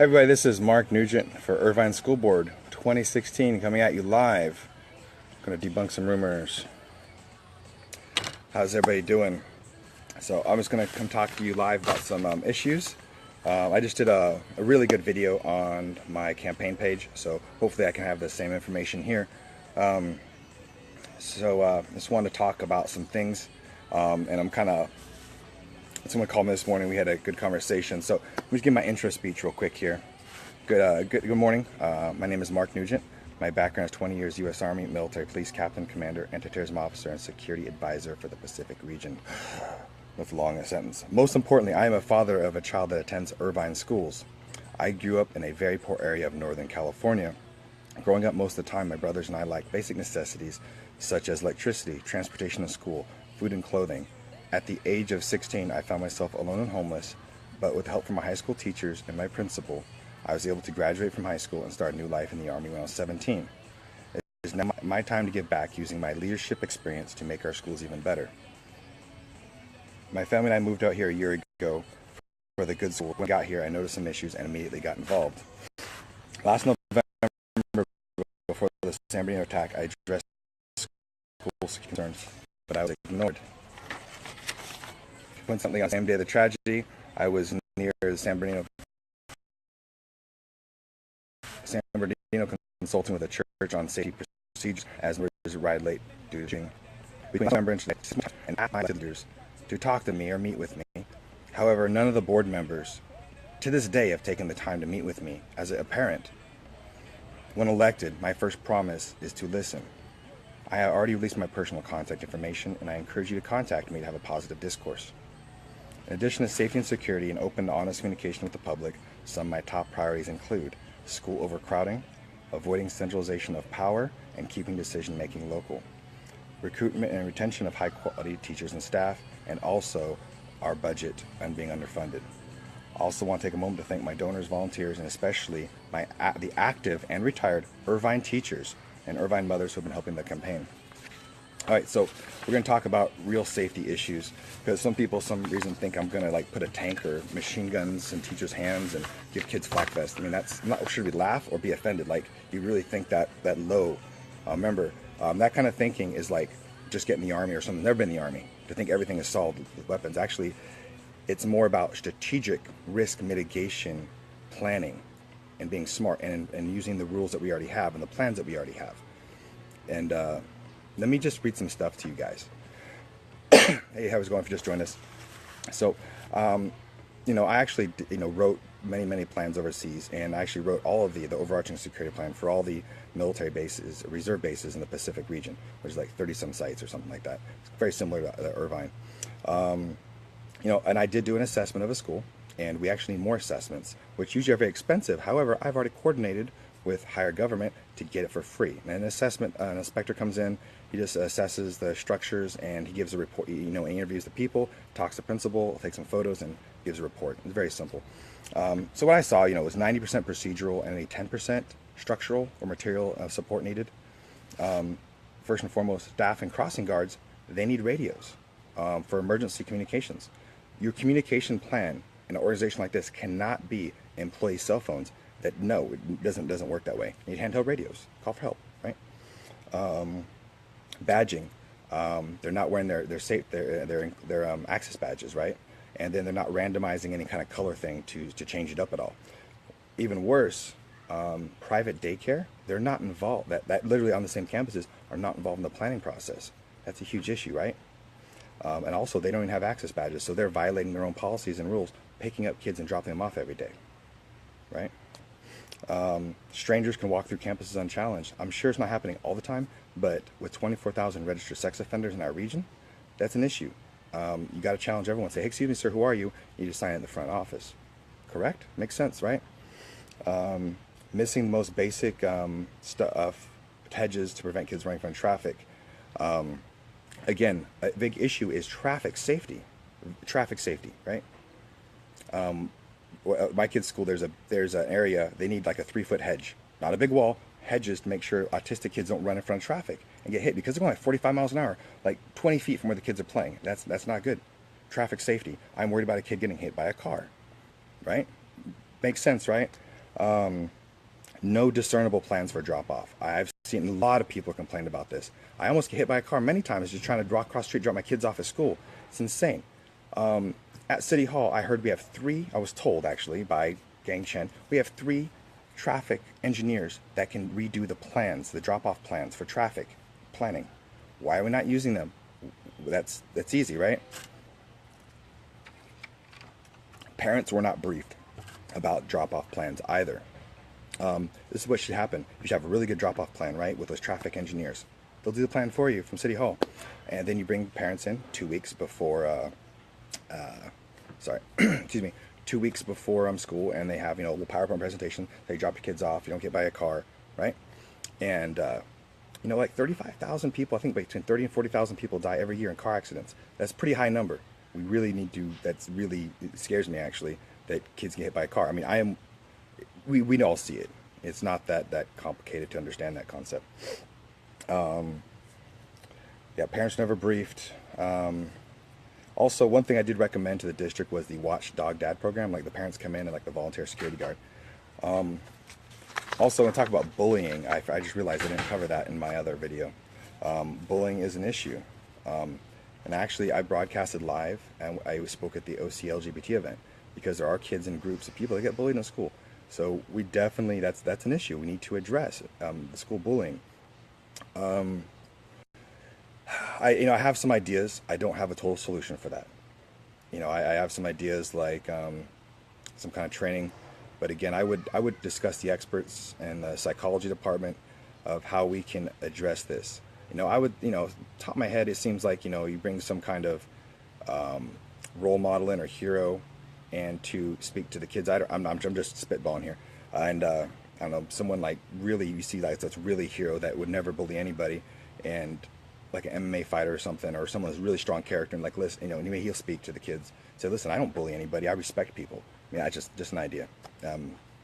Everybody, this is Mark Nugent for Irvine School Board 2016 coming at you live. Going to debunk some rumors. How's everybody doing? So I'm just going to come talk to you live about some issues. I just did a really good video on my campaign page, so hopefully I can have the same information here. Just wanted to talk about some things, and someone called me this morning. We had a good conversation. So let me just give my intro speech real quick here. Good morning. My name is Mark Nugent. My background is 20 years U.S. Army, military police captain, commander, anti-terrorism officer, and security advisor for the Pacific region. That's long a sentence. Most importantly, I am a father of a child that attends Irvine Schools. I grew up in a very poor area of Northern California. Growing up, most of the time, my brothers and I lacked basic necessities such as electricity, transportation to school, food and clothing. At the age of 16, I found myself alone and homeless, but with help from my high school teachers and my principal, I was able to graduate from high school and start a new life in the Army when I was 17. It is now my time to give back using my leadership experience to make our schools even better. My family and I moved out here a year ago for the good school. When I got here, I noticed some issues and immediately got involved. Last November, before the San Bernardino attack, I addressed school concerns, but I was ignored. Coincidentally, on the same day of the tragedy, I was near the San Bernardino consulting with a church on safety procedures as emergency ride late due to shooting. Between November and asked my leaders to talk to me or meet with me. However, none of the board members to this day have taken the time to meet with me as a parent. When elected, my first promise is to listen. I have already released my personal contact information, and I encourage you to contact me to have a positive discourse. In addition to safety and security and open and honest communication with the public, some of my top priorities include school overcrowding, avoiding centralization of power, and keeping decision-making local, recruitment and retention of high-quality teachers and staff, and also our budget and being underfunded. I also want to take a moment to thank my donors, volunteers, and especially the active and retired Irvine teachers and Irvine mothers who have been helping the campaign. All right, so we're going to talk about real safety issues because some people, some reason, think I'm going to put a tank or machine guns in teachers' hands and give kids flak vests. I mean, that's not. Should we laugh or be offended? You really think that low? Remember, that kind of thinking is like just get in the Army or something. Never been in the Army to think everything is solved with weapons. Actually, it's more about strategic risk mitigation planning and being smart and using the rules that we already have and the plans that we already have. And let me just read some stuff to you guys. Hey, how's it going if you just joined us? So, I actually, wrote many plans overseas, and I actually wrote all of the overarching security plan for all the military bases, reserve bases in the Pacific region, which is like 30-some sites or something like that. It's very similar to Irvine. And I did do an assessment of a school, and we actually need more assessments, which usually are very expensive. However, I've already coordinated with higher government to get it for free. And an assessment, an inspector comes in, he just assesses the structures and he gives a report. He interviews the people, talks to the principal, takes some photos, and gives a report. It's very simple. So what I saw, was 90% procedural and a 10% structural or material support needed. First and foremost, staff and crossing guards, they need radios for emergency communications. Your communication plan in an organization like this cannot be employee cell phones. It doesn't work that way. You need handheld radios. Call for help, right? Badging. They're not wearing their access badges, right? And then they're not randomizing any kind of color thing to change it up at all. Even worse, private daycare. They're not involved. That literally on the same campuses are not involved in the planning process. That's a huge issue, right? And also, they don't even have access badges, so they're violating their own policies and rules, picking up kids and dropping them off every day, right? Strangers can walk through campuses unchallenged. I'm sure it's not happening all the time, but with 24,000 registered sex offenders in our region, that's an issue. You got to challenge everyone. Say, hey, excuse me, sir, who are you? You just sign it in the front office. Correct? Makes sense, right? Missing the most basic stuff, hedges to prevent kids running from traffic. Again, a big issue is traffic safety. Traffic safety, right? My kids' school, there's an area, they need like a 3-foot hedge. Not a big wall, hedges to make sure autistic kids don't run in front of traffic and get hit because they're going like 45 miles an hour, like 20 feet from where the kids are playing. That's not good. Traffic safety. I'm worried about a kid getting hit by a car, right? Makes sense, right? No discernible plans for drop-off. I've seen a lot of people complain about this. I almost get hit by a car many times just trying to walk across the street, drop my kids off at school. It's insane. At City Hall, I heard we have three, I was told actually by Gang Chen, we have three traffic engineers that can redo the plans, the drop-off plans for traffic planning. Why are we not using them? That's easy, right? Parents were not briefed about drop-off plans either. This is what should happen. You should have a really good drop-off plan, right, with those traffic engineers. They'll do the plan for you from City Hall. And then you bring parents in 2 weeks before, excuse me, 2 weeks before school, and they have, a little PowerPoint presentation. They drop your kids off. You don't get by a car, right? And, like 35,000 people, I think between 30 and 40,000 people die every year in car accidents. That's a pretty high number. We really need to, it scares me actually, that kids get hit by a car. I mean, we all see it. It's not that complicated to understand that concept. Yeah, parents never briefed. Also, one thing I did recommend to the district was the Watchdog Dad program. Like the parents come in and like the volunteer security guard. Also, when I talk about bullying, I just realized I didn't cover that in my other video. Bullying is an issue. And actually, I broadcasted live and I spoke at the OC LGBT event because there are kids and groups of people that get bullied in school. So we definitely, that's an issue we need to address, the school bullying. I have some ideas. I don't have a total solution for that. I have some ideas like some kind of training, but again, I would discuss the experts and the psychology department of how we can address this. I would, top of my head, it seems like, you bring some kind of role model in or hero and to speak to the kids. I'm just spitballing here. And I don't know, someone like really, you see like that's really hero that would never bully anybody, and like an MMA fighter or something, or someone who's really strong character, and like, listen, anyway, he'll speak to the kids. Say, listen, I don't bully anybody. I respect people. I mean, just an idea.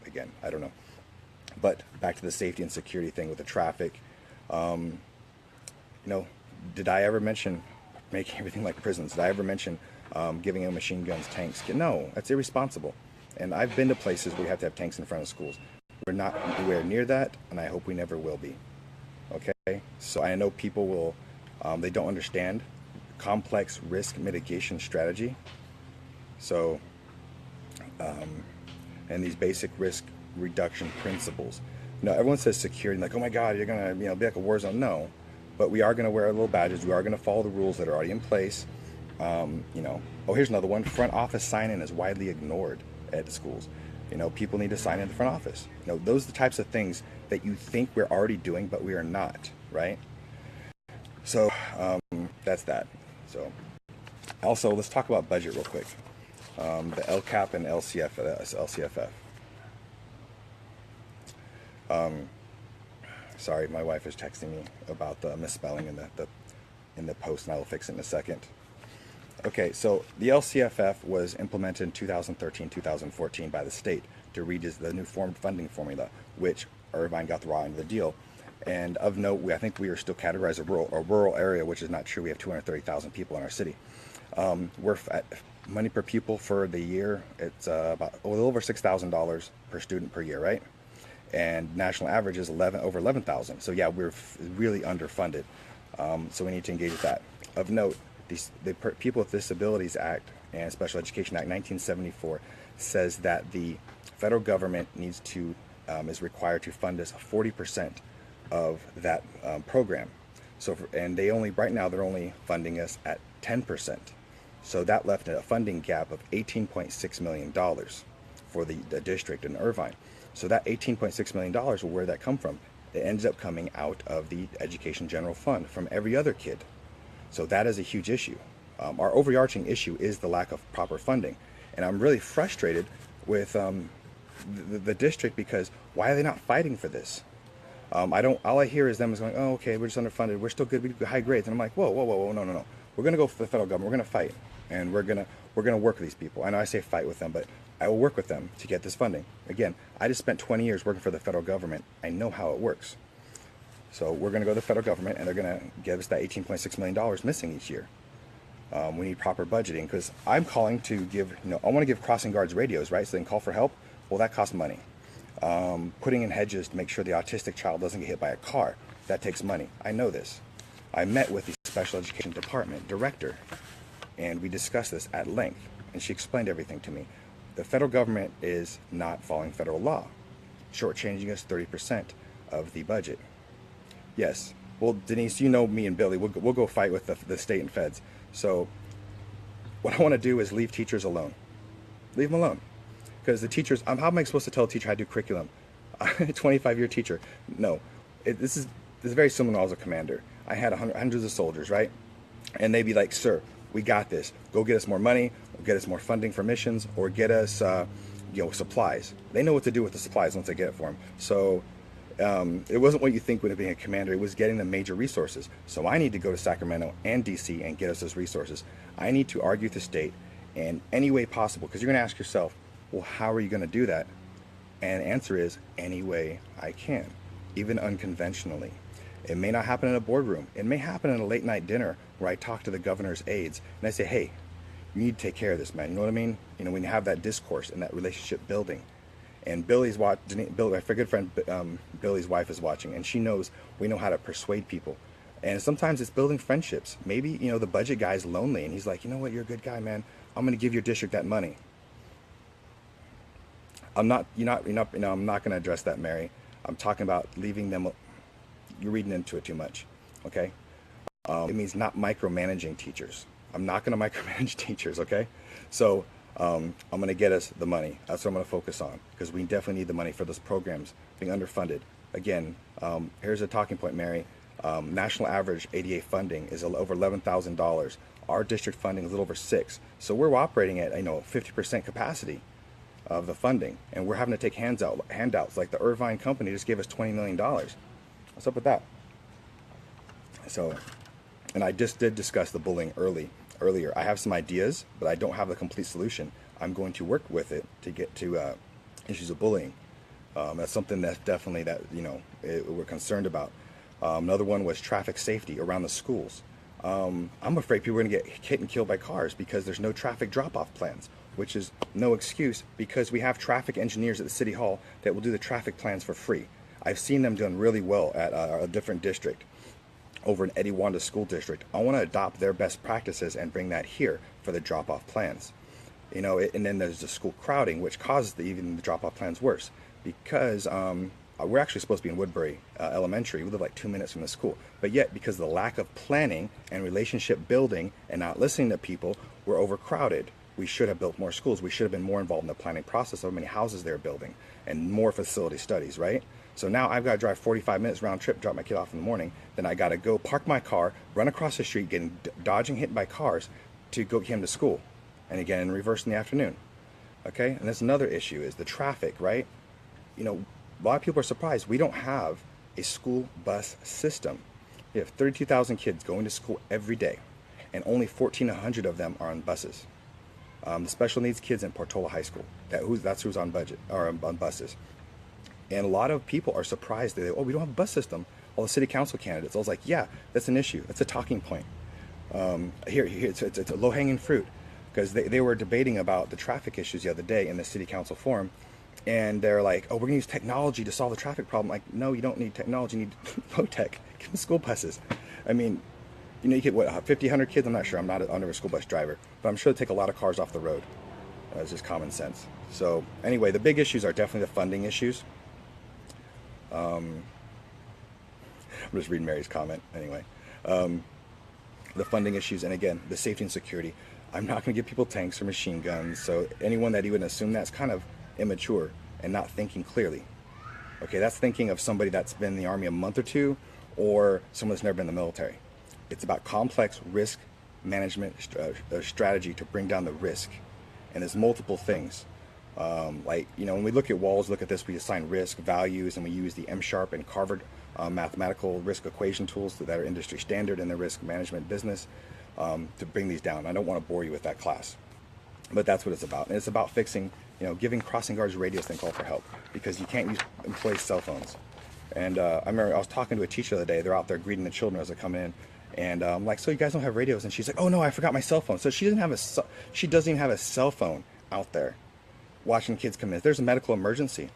Again, I don't know. But back to the safety and security thing with the traffic. Did I ever mention making everything like prisons? Did I ever mention giving them machine guns, tanks? No, that's irresponsible. And I've been to places where you have to have tanks in front of schools. We're not anywhere near that, and I hope we never will be. Okay? So I know people will, they don't understand complex risk mitigation strategy. So, and these basic risk reduction principles. Everyone says security, like, oh my God, you're gonna, be like a war zone. No, but we are gonna wear our little badges. We are gonna follow the rules that are already in place. Oh, here's another one. Front office sign-in is widely ignored at the schools. People need to sign in the front office. Those are the types of things that you think we're already doing, but we are not, right? So that's that. So also, let's talk about budget real quick. The LCAP and LCFF. Sorry, my wife is texting me about the misspelling in the post, and I will fix it in a second. Okay, so the LCFF was implemented in 2013-2014 by the state to read the new funding formula, which Irvine got the raw end of the deal. And of note, I think we are still categorized as a rural area, which is not true. We have 230,000 people in our city. We're at money per pupil for the year. It's about a little over $6,000 per student per year, right? And national average is over 11,000. So yeah, we're really underfunded. So we need to engage with that. Of note, the People with Disabilities Act and Special Education Act 1974 says that the federal government needs to is required to fund us 40% of that program. So and right now they're only funding us at 10%. So that left a funding gap of $18.6 million for the district in Irvine. So that $18.6 million, well, where did that come from? It ends up coming out of the Education General Fund from every other kid. So that is a huge issue. Our overarching issue is the lack of proper funding. And I'm really frustrated with the district because why are they not fighting for this? All I hear is them going, oh, okay, we're just underfunded. We're still good. We get high grades. And I'm like, whoa, no. We're going to go for the federal government. We're going to fight. And we're going to work with these people. I know I say fight with them, but I will work with them to get this funding. Again, I just spent 20 years working for the federal government. I know how it works. So we're going to go to the federal government, and they're going to give us that $18.6 million missing each year. We need proper budgeting because I'm calling to give, I want to give crossing guards radios, right? So they can call for help. Well, that costs money. Putting in hedges to make sure the autistic child doesn't get hit by a car. That takes money. I know this. I met with the special education department director, and we discussed this at length, and she explained everything to me. The federal government is not following federal law, shortchanging us 30% of the budget. Yes. Well, Denise, you know me and Billy. We'll go fight with the state and feds. So what I want to do is leave teachers alone. Leave them alone. Because the teachers, how am I supposed to tell a teacher how to do curriculum? I'm a 25-year teacher. No. This is very similar when I was a commander. I had hundreds of soldiers, right? And they'd be like, sir, we got this. Go get us more money, or get us more funding for missions, or get us supplies. They know what to do with the supplies once they get it for them. So it wasn't what you think when being a commander. It was getting the major resources. So I need to go to Sacramento and DC and get us those resources. I need to argue with the state in any way possible, because you're going to ask yourself, well, how are you going to do that? And the answer is, any way I can, even unconventionally. It may not happen in a boardroom. It may happen in a late night dinner where I talk to the governor's aides and I say, hey, you need to take care of this, man. You know what I mean? When you have that discourse and that relationship building. And Billy's watching. My good friend Billy's wife is watching, and she knows we know how to persuade people. And sometimes it's building friendships. Maybe the budget guy's lonely, and he's like, you know what, you're a good guy, man. I'm going to give your district that money. I'm not going to address that, Mary. I'm talking about leaving them. You're reading into it too much, okay? It means not micromanaging teachers. I'm not going to micromanage teachers, okay? So I'm going to get us the money. That's what I'm going to focus on, because we definitely need the money for those programs being underfunded. Again, here's a talking point, Mary. National average ADA funding is over $11,000. Our district funding is a little over $6,000. So we're operating at 50% capacity of the funding, and we're having to take handouts. Like the Irvine company just gave us $20 million. What's up with that? So, and I just did discuss the bullying earlier. I have some ideas, but I don't have the complete solution. I'm going to work with it to get to issues of bullying. That's something that's definitely we're concerned about. Another one was traffic safety around the schools. I'm afraid people are going to get hit and killed by cars because there's no traffic drop-off plans, which is no excuse, because we have traffic engineers at the city hall that will do the traffic plans for free. I've seen them doing really well at a different district over in Eddie Wanda School District. I want to adopt their best practices and bring that here for the drop-off plans. And then there's the school crowding, which causes even the drop-off plans worse, because we're actually supposed to be in Woodbury Elementary. We live like 2 minutes from the school. But yet, because of the lack of planning and relationship building and not listening to people, we're overcrowded. We should have built more schools. We should have been more involved in the planning process of how many houses they're building and more facility studies, right? So now I've got to drive 45 minutes round trip, drop my kid off in the morning. Then I got to go park my car, run across the street, dodging hit by cars to go get him to school. And again, in reverse in the afternoon. Okay? And that's another issue, is the traffic, right? A lot of people are surprised. We don't have a school bus system. We have 32,000 kids going to school every day, and only 1,400 of them are on buses. The special needs kids in Portola High School, that's who's on budget, or on buses. And a lot of people are surprised. We don't have a bus system. All the city council candidates, I was like, yeah, that's an issue. That's a talking point. It's a low-hanging fruit, because they were debating about the traffic issues the other day in the city council forum. And they're like, oh, we're going to use technology to solve the traffic problem. Like, no, you don't need technology. You need low tech. Give them school buses. I mean, you get, 50, 100 kids? I'm not sure. I'm not a school bus driver. But I'm sure they take a lot of cars off the road. It's just common sense. So anyway, the big issues are definitely the funding issues. I'm just reading Mary's comment anyway. The funding issues, and again, the safety and security. I'm not going to give people tanks or machine guns. So anyone that even assume that's kind of immature and not thinking clearly. Okay, that's thinking of somebody that's been in the Army a month or two, or someone that's never been in the military. It's about complex risk management strategy to bring down the risk. And there's multiple things. When we look at walls, look at this, we assign risk values, and we use the M-Sharp and Harvard mathematical risk equation tools that are industry standard in the risk management business to bring these down. I don't want to bore you with that class, but that's what it's about. And it's about fixing, giving crossing guards radios and call for help, because you can't use employees' cell phones. And I remember I was talking to a teacher the other day. They're out there greeting the children as they come in. And I'm like, so you guys don't have radios? And she's like, oh no, I forgot my cell phone. So she doesn't even have a cell phone out there watching kids come in. If there's a medical emergency,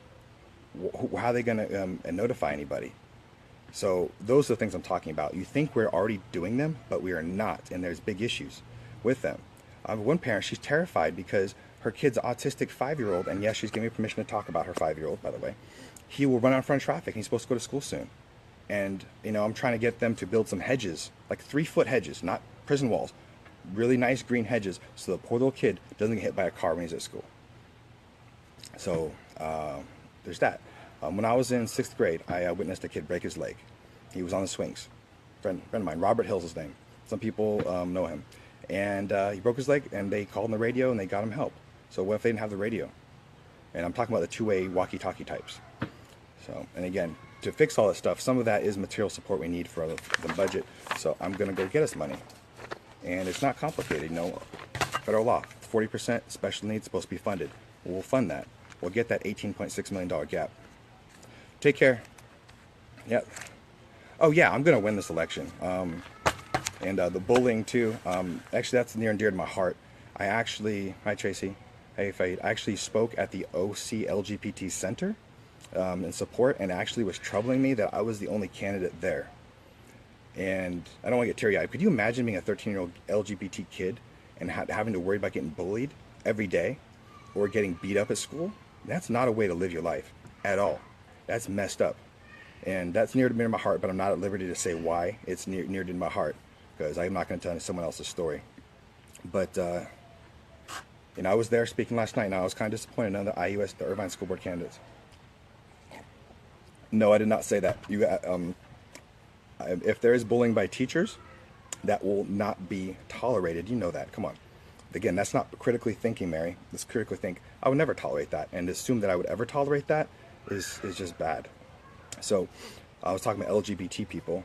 How are they going to notify anybody? So those are the things I'm talking about. You think we're already doing them, but we are not, and there's big issues with them. One parent, she's terrified because her kid's autistic 5-year-old, and yes, she's giving me permission to talk about her 5-year-old, by the way. He will run out in front of traffic, and he's supposed to go to school soon. And, I'm trying to get them to build some hedges, like 3-foot hedges, not prison walls. Really nice green hedges, so the poor little kid doesn't get hit by a car when he's at school. So, there's that. When I was in 6th grade, I witnessed a kid break his leg. He was on the swings. Friend of mine, Robert Hill's his name. Some people know him. And he broke his leg, and they called on the radio, and they got him help. So what if they didn't have the radio? And I'm talking about the two-way walkie-talkie types. So, and again, to fix all that stuff, some of that is material support we need for the budget. So I'm going to go get us money. And it's not complicated, Federal law, 40% special needs supposed to be funded. We'll fund that. We'll get that $18.6 million gap. Take care. Yep. Oh yeah, I'm gonna win this election. And the bullying too. Actually, that's near and dear to my heart. Hi Tracy. Hey Fade. I actually spoke at the OC LGBT Center in support, and actually was troubling me that I was the only candidate there. And I don't want to get teary-eyed. Could you imagine being a 13-year-old LGBT kid and having to worry about getting bullied every day, or getting beat up at school? That's not a way to live your life at all. That's messed up. And that's near to my heart, but I'm not at liberty to say why it's near to my heart, because I'm not going to tell someone else's story. But, I was there speaking last night, and I was kind of disappointed in the IUS, the Irvine School Board candidates. No, I did not say that. If there is bullying by teachers, that will not be tolerated. You know that. Come on. Again, that's not critically thinking, Mary. Let's critically think. I would never tolerate that, and assume that I would ever tolerate that is just bad. So I was talking to LGBT people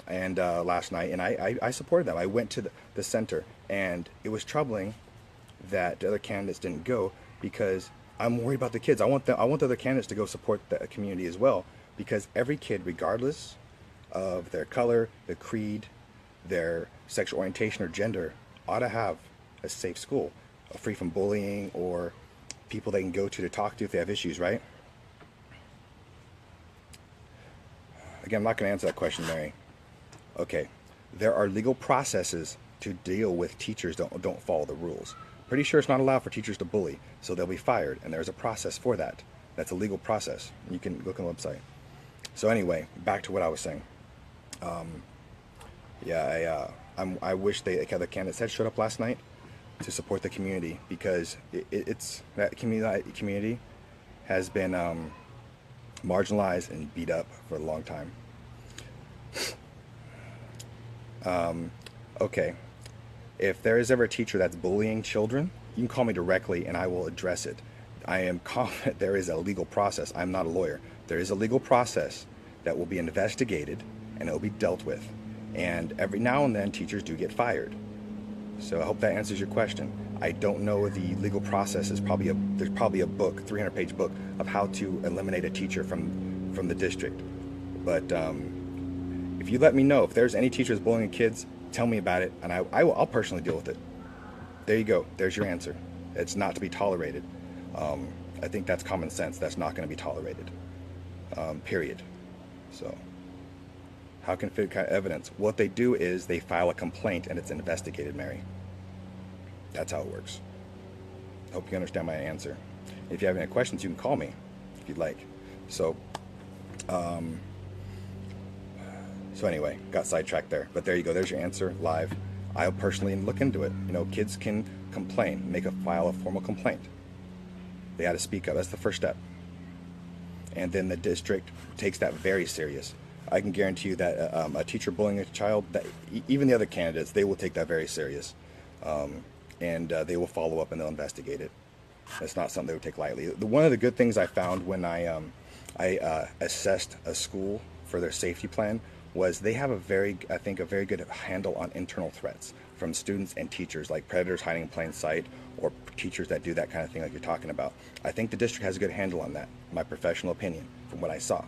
and last night, and I supported them. I went to the center, and it was troubling that the other candidates didn't go, because I'm worried about the kids. I want the other candidates to go support the community as well, because every kid, regardless of their color, their creed, their sexual orientation or gender, ought to have a safe school, free from bullying, or people they can go to talk to if they have issues, right? Again, I'm not going to answer that question, Mary. Okay, there are legal processes to deal with teachers don't follow the rules. Pretty sure it's not allowed for teachers to bully, so they'll be fired, and there's a process for that. That's a legal process. You can look on the website. So anyway, back to what I was saying. I wish the candidates had showed up last night to support the community, because it's that community has been marginalized and beat up for a long time. Okay, if there is ever a teacher that's bullying children, you can call me directly and I will address it. I am confident there is a legal process. I'm not a lawyer. There is a legal process that will be investigated and it will be dealt with. And every now and then teachers do get fired. So I hope that answers your question. I don't know the legal process. There's probably a book, 300-page book, of how to eliminate a teacher from the district. But if you let me know if there's any teachers bullying kids, tell me about it, and I'll personally deal with it. There you go. There's your answer. It's not to be tolerated. I think that's common sense. That's not going to be tolerated. Period. So how can fit kind of evidence? What they do is they file a complaint and it's investigated, Mary. That's how it works. I hope you understand my answer. If you have any questions, you can call me if you'd like. So anyway, got sidetracked there. But there you go. There's your answer live. I'll personally look into it. Kids can complain, file a formal complaint. They got to speak up. That's the first step. And then the district takes that very serious. I can guarantee you that a teacher bullying a child, that even the other candidates, they will take that very serious. And they will follow up and they'll investigate it. That's not something they would take lightly. One of the good things I found when I assessed a school for their safety plan was they have a very good handle on internal threats from students and teachers, like predators hiding in plain sight, or teachers that do that kind of thing like you're talking about. I think the district has a good handle on that, my professional opinion, from what I saw.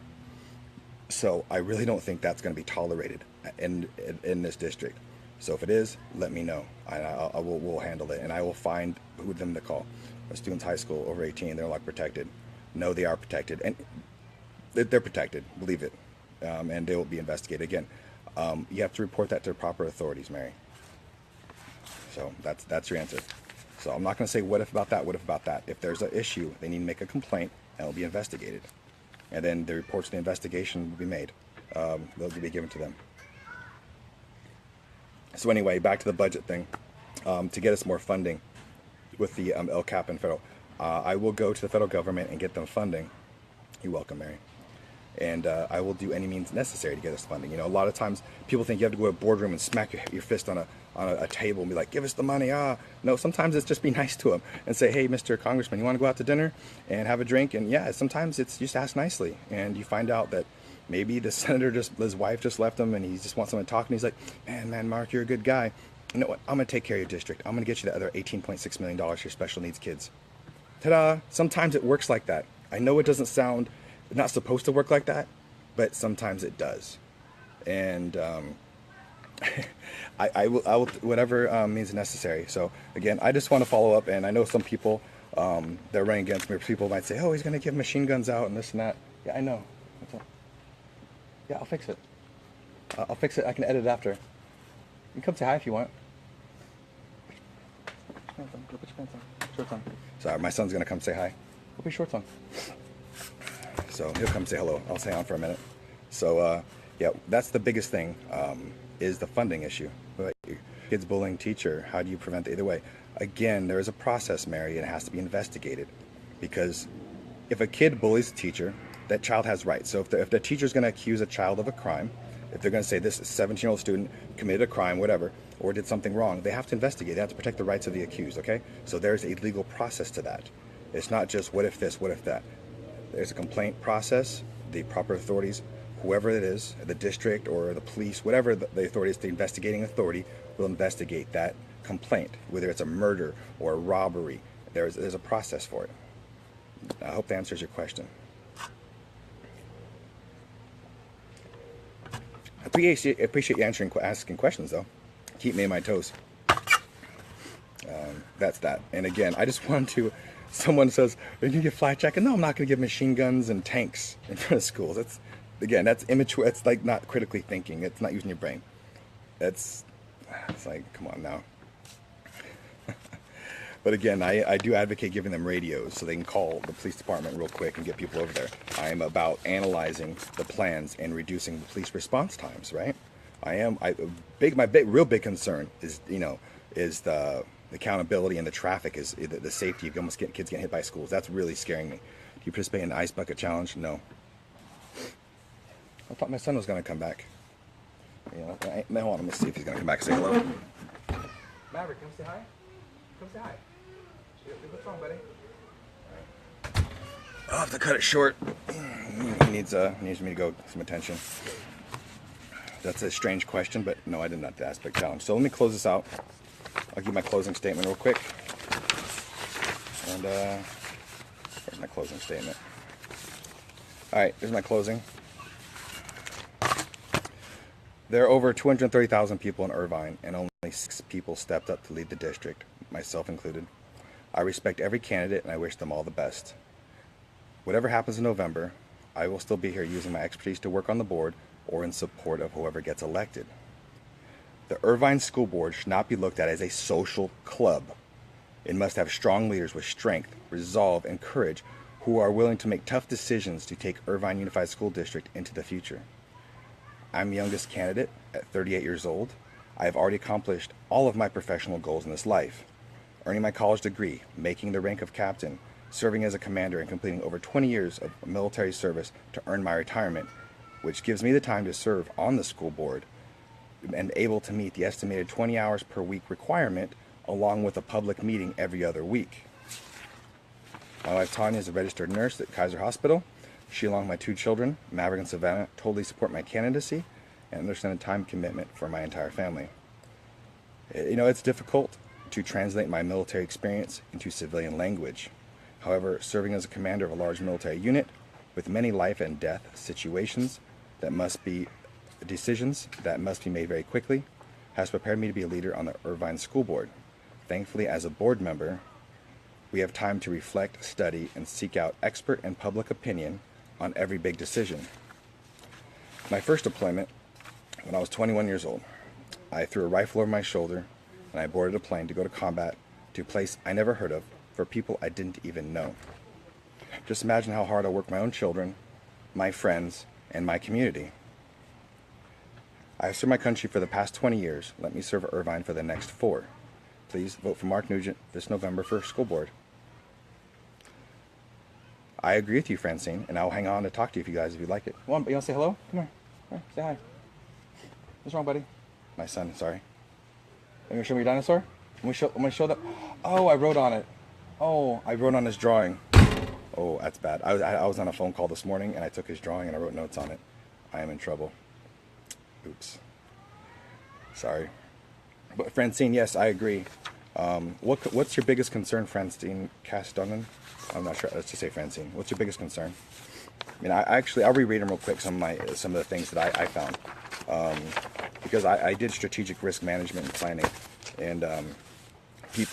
So I really don't think that's going to be tolerated in this district. So if it is, let me know. We'll handle it, and I will find who them to call. A student's high school over 18, they're like protected. No, they are protected. And they're protected, believe it, and they will be investigated. Again, you have to report that to proper authorities, Mary. So that's your answer. So I'm not going to say what if about that, what if about that. If there's an issue, they need to make a complaint, and it'll be investigated. And then the reports of the investigation will be made. They'll be given to them. So anyway, back to the budget thing. To get us more funding with the LCAP and federal, I will go to the federal government and get them funding. You're welcome, Mary. And I will do any means necessary to get us funding. You know, a lot of times people think you have to go to a boardroom and smack your fist on a table and be like, give us the money. No, sometimes it's just be nice to them and say, hey, Mr. Congressman, you want to go out to dinner and have a drink? And yeah, sometimes it's just ask nicely. And you find out that maybe the senator his wife just left him and he just wants someone to talk. And he's like, man, Mark, you're a good guy. You know what? I'm going to take care of your district. I'm going to get you the other $18.6 million for your special needs kids. Ta-da! Sometimes it works like that. I know it doesn't sound, not supposed to work like that, but sometimes it does. And I will whatever means necessary. So again, I just want to follow up, and I know some people they're running against me. People might say, oh, he's going to give machine guns out and this and that. Yeah, I know. What's up? Yeah, I'll fix it. I'll fix it. I can edit it after. You can come say hi if you want. Go put your pants on. Shorts on. Sorry, my son's going to come say hi. Go put your shorts on. So he'll come say hello. I'll stay on for a minute. So yeah, that's the biggest thing is the funding issue. Kids bullying teacher, how do you prevent it? Either way? Again, there is a process, Mary, and it has to be investigated. Because if a kid bullies a teacher, that child has rights. So if the teacher's going to accuse a child of a crime, if they're going to say this 17-year-old student committed a crime, whatever, or did something wrong, they have to investigate. They have to protect the rights of the accused, okay? So there's a legal process to that. It's not just what if this, what if that. There's a complaint process. The proper authorities, whoever it is, the district or the police, whatever the authority is, the investigating authority will investigate that complaint, whether it's a murder or a robbery. There's a process for it. I hope that answers your question. I appreciate you asking questions, though. Keep me on my toes. That's that. And again, I just want to. Someone says, "Are you gonna give flag jacket?" No, I'm not gonna give machine guns and tanks in front of schools. That's immature. It's like not critically thinking. It's not using your brain. It's like, come on now. But again, I do advocate giving them radios so they can call the police department real quick and get people over there. I am about analyzing the plans and reducing the police response times, right? My real big concern is, is the accountability and the traffic, is the safety of almost kids getting hit by schools. That's really scaring me. Do you participate in the ice bucket challenge? No. I thought my son was going to come back. Hold on, let me see if he's going to come back and say hello. Maverick, come say hi. Come say hi. What's wrong, buddy? Right. I'll have to cut it short. He needs me to go some attention. That's a strange question, but no, I did not do the aspect challenge. So let me close this out. I'll give my closing statement real quick. And where's my closing statement? All right, here's my closing. There are over 230,000 people in Irvine, and only 6 people stepped up to lead the district, myself included. I respect every candidate, and I wish them all the best. Whatever happens in November, I will still be here using my expertise to work on the board or in support of whoever gets elected. The Irvine School Board should not be looked at as a social club. It must have strong leaders with strength, resolve, and courage who are willing to make tough decisions to take Irvine Unified School District into the future. I'm the youngest candidate at 38 years old. I have already accomplished all of my professional goals in this life. Earning my college degree, making the rank of captain, serving as a commander, and completing over 20 years of military service to earn my retirement, which gives me the time to serve on the school board and able to meet the estimated 20 hours per week requirement, along with a public meeting every other week. My wife Tanya is a registered nurse at Kaiser Hospital. She, along with my 2 children, Maverick and Savannah, totally support my candidacy and understand the time commitment for my entire family. It's difficult to translate my military experience into civilian language. However, serving as a commander of a large military unit with many life and death situations decisions that must be made very quickly has prepared me to be a leader on the Irvine School Board. Thankfully, as a board member, we have time to reflect, study, and seek out expert and public opinion on every big decision. My first deployment, when I was 21 years old, I threw a rifle over my shoulder and I boarded a plane to go to combat to a place I never heard of for people I didn't even know. Just imagine how hard I worked my own children, my friends, and my community. I have served my country for the past 20 years. Let me serve Irvine for the next 4. Please vote for Mark Nugent this November for school board. I agree with you, Francine, and I'll hang on to talk to you if you guys, if you'd like it. You want to say hello? Come here. Come here. Say hi. What's wrong, buddy? My son, sorry. You going to show me your dinosaur? I'm going to show that. Oh, I wrote on it. Oh, I wrote on his drawing. Oh, that's bad. I was on a phone call this morning, and I took his drawing, and I wrote notes on it. I am in trouble. Oops. Sorry. But Francine, yes, I agree. What's your biggest concern, Francine Castonen? I'm not sure. Let's just say Francine. What's your biggest concern? I mean, I'll reread them real quick. Some of the things that I found, because I did strategic risk management and planning, and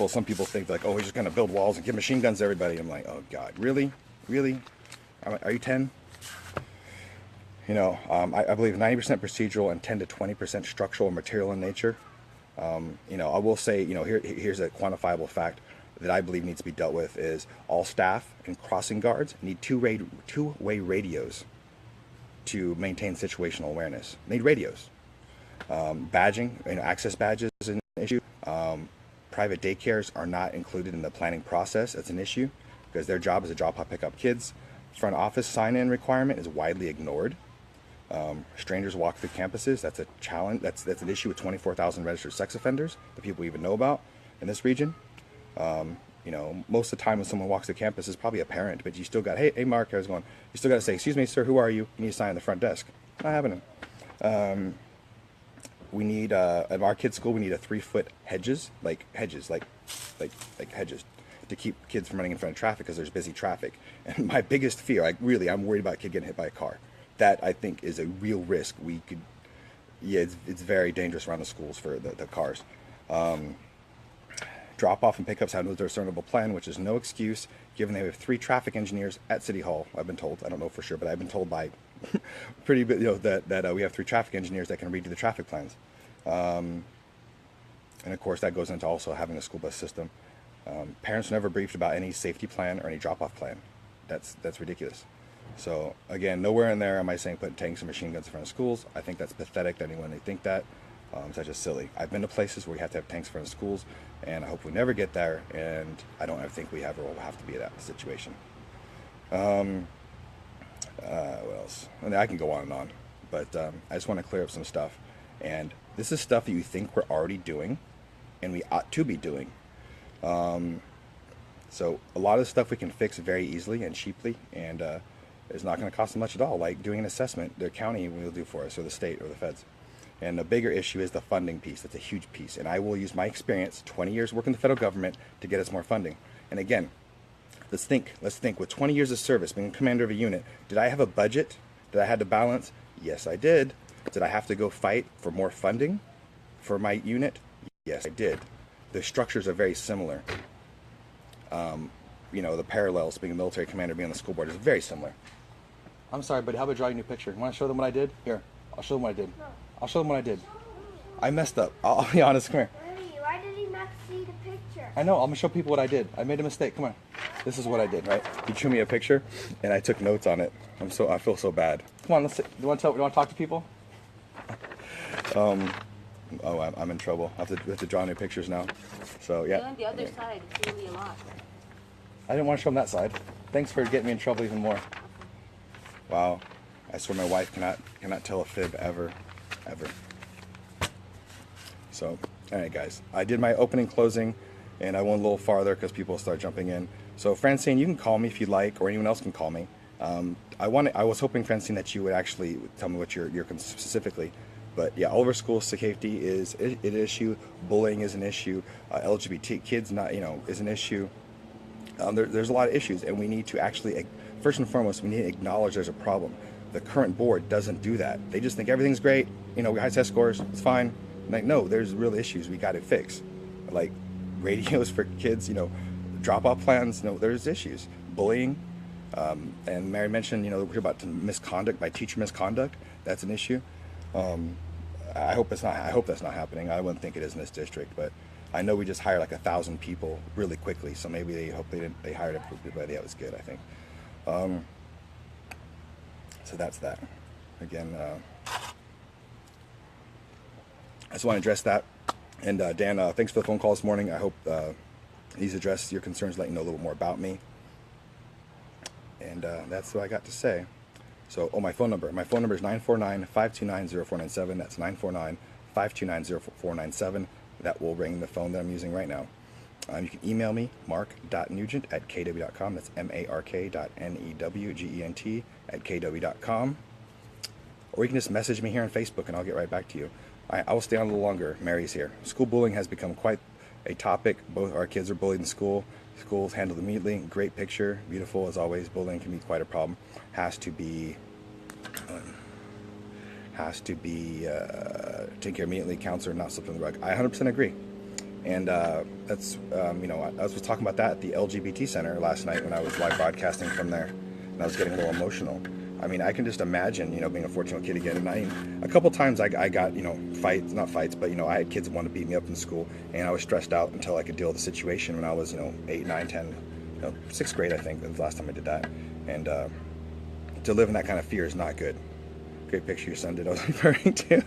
some people think like, oh, we're just gonna build walls and give machine guns to everybody. I'm like, oh God, really? Are you 10? You know, I believe 90% procedural and 10 to 20% structural and material in nature. You know, I will say, you know, here's a quantifiable fact that I believe needs to be dealt with is all staff and crossing guards need two-way radios to maintain situational awareness. They need radios. Badging, you know, access badges is an issue. Private daycares are not included in the planning process. It's an issue because their job is to drop off, pick up kids. Front office sign-in requirement is widely ignored. Strangers walk through campuses. That's a challenge. That's an issue with 24,000 registered sex offenders that people even know about in this region. You know, most of the time when someone walks the campus, it's probably a parent, but you still got, hey Mark, how's it going? You still got to say, excuse me, sir, who are you? You need to sign at the front desk. Not happening. We need at our kids' school, we need 3-foot hedges, like hedges to keep kids from running in front of traffic because there's busy traffic. And my biggest fear, I'm worried about a kid getting hit by a car. That I think is a real risk. It's very dangerous around the schools for the cars. Drop-off and pickups have no discernible plan, which is no excuse, given they have 3 traffic engineers at City Hall. I've been told. I don't know for sure, but I've been told by pretty, you know, that we have 3 traffic engineers that can redo the traffic plans. And of course, that goes into also having a school bus system. Parents are never briefed about any safety plan or any drop-off plan. That's ridiculous. So again, nowhere in there am I saying put tanks and machine guns in front of schools. I think that's pathetic that anyone they think that. It's just silly. I've been to places where we have to have tanks in front of schools, and I hope we never get there, and I don't think we ever will have to be in that situation. What else? And I can go on and on, but I just want to clear up some stuff. And this is stuff that you think we're already doing, and we ought to be doing. So a lot of stuff we can fix very easily and cheaply, and it's not going to cost them much at all, like doing an assessment the county will do for us, or the state, or the feds. And the bigger issue is the funding piece. That's a huge piece. And I will use my experience, 20 years working in the federal government, to get us more funding. And again, let's think. With 20 years of service, being commander of a unit, did I have a budget that I had to balance? Yes, I did. Did I have to go fight for more funding for my unit? Yes, I did. The structures are very similar. You know, the parallels, being a military commander, being on the school board, is very similar. I'm sorry, but how about drawing a new picture? You want to show them what I did? Here, I'll show them what I did. I'll show them what I did. I messed up. I'll be honest. Come here. Why did he not see the picture? I know. I'm going to show people what I did. I made a mistake. Come on. This is what I did, right? You drew me a picture, and I took notes on it. I feel so bad. Come on, let's see. You want to talk to people? I'm in trouble. I have to draw new pictures now. So, yeah. On the other side, it's really a lot. I didn't want to show them that side. Thanks for getting me in trouble even more. Wow. I swear my wife cannot tell a fib ever. So, all right, guys. I did my opening, closing, and I went a little farther because people start jumping in. So, Francine, you can call me if you'd like, or anyone else can call me. I was hoping, Francine, that you would actually tell me what you're specifically. But yeah, all of our school safety is an issue. Bullying is an issue. LGBT kids is an issue. There's a lot of issues, and we need to actually, first and foremost, we need to acknowledge there's a problem. The current board doesn't do that. They just think everything's great. You know, we high test scores, it's fine. Like, no, there's real issues we got to fix. Like radios for kids, drop-off plans. No, there's issues. Bullying. And Mary mentioned, we're about misconduct by teacher misconduct. That's an issue. I hope it's not. I hope that's not happening. I wouldn't think it is in this district, but I know we just hired like 1,000 people really quickly. So maybe they hired everybody. That was good, I think. So that's that. Again, I just want to address that. And Dan, thanks for the phone call this morning. I hope these address your concerns, let you know a little more about me. And that's what I got to say. So, my phone number. My phone number is 949-529-0497. That's 949-529-0497. That will ring the phone that I'm using right now. You can email me, mark.newgent@kw.com. That's mark.newgent@kw.com. Or you can just message me here on Facebook and I'll get right back to you. I will stay on a little longer. Mary's here. School bullying has become quite a topic. Both our kids are bullied in school. Schools handled immediately. Great picture. Beautiful as always. Bullying can be quite a problem. Has to be taken care of immediately. Counselor, not slipped on the rug. I 100% agree. And that's, I was talking about that at the LGBT Center last night when I was live broadcasting from there. And I was getting a little emotional. I mean, I can just imagine, being a 14-year-old kid again. And a couple times I got, fights, not fights, but, I had kids that wanted to beat me up in school. And I was stressed out until I could deal with the situation when I was, 8, 9, 10, 6th grade, I think, was the last time I did that. And to live in that kind of fear is not good. Great picture your son did, I was referring to.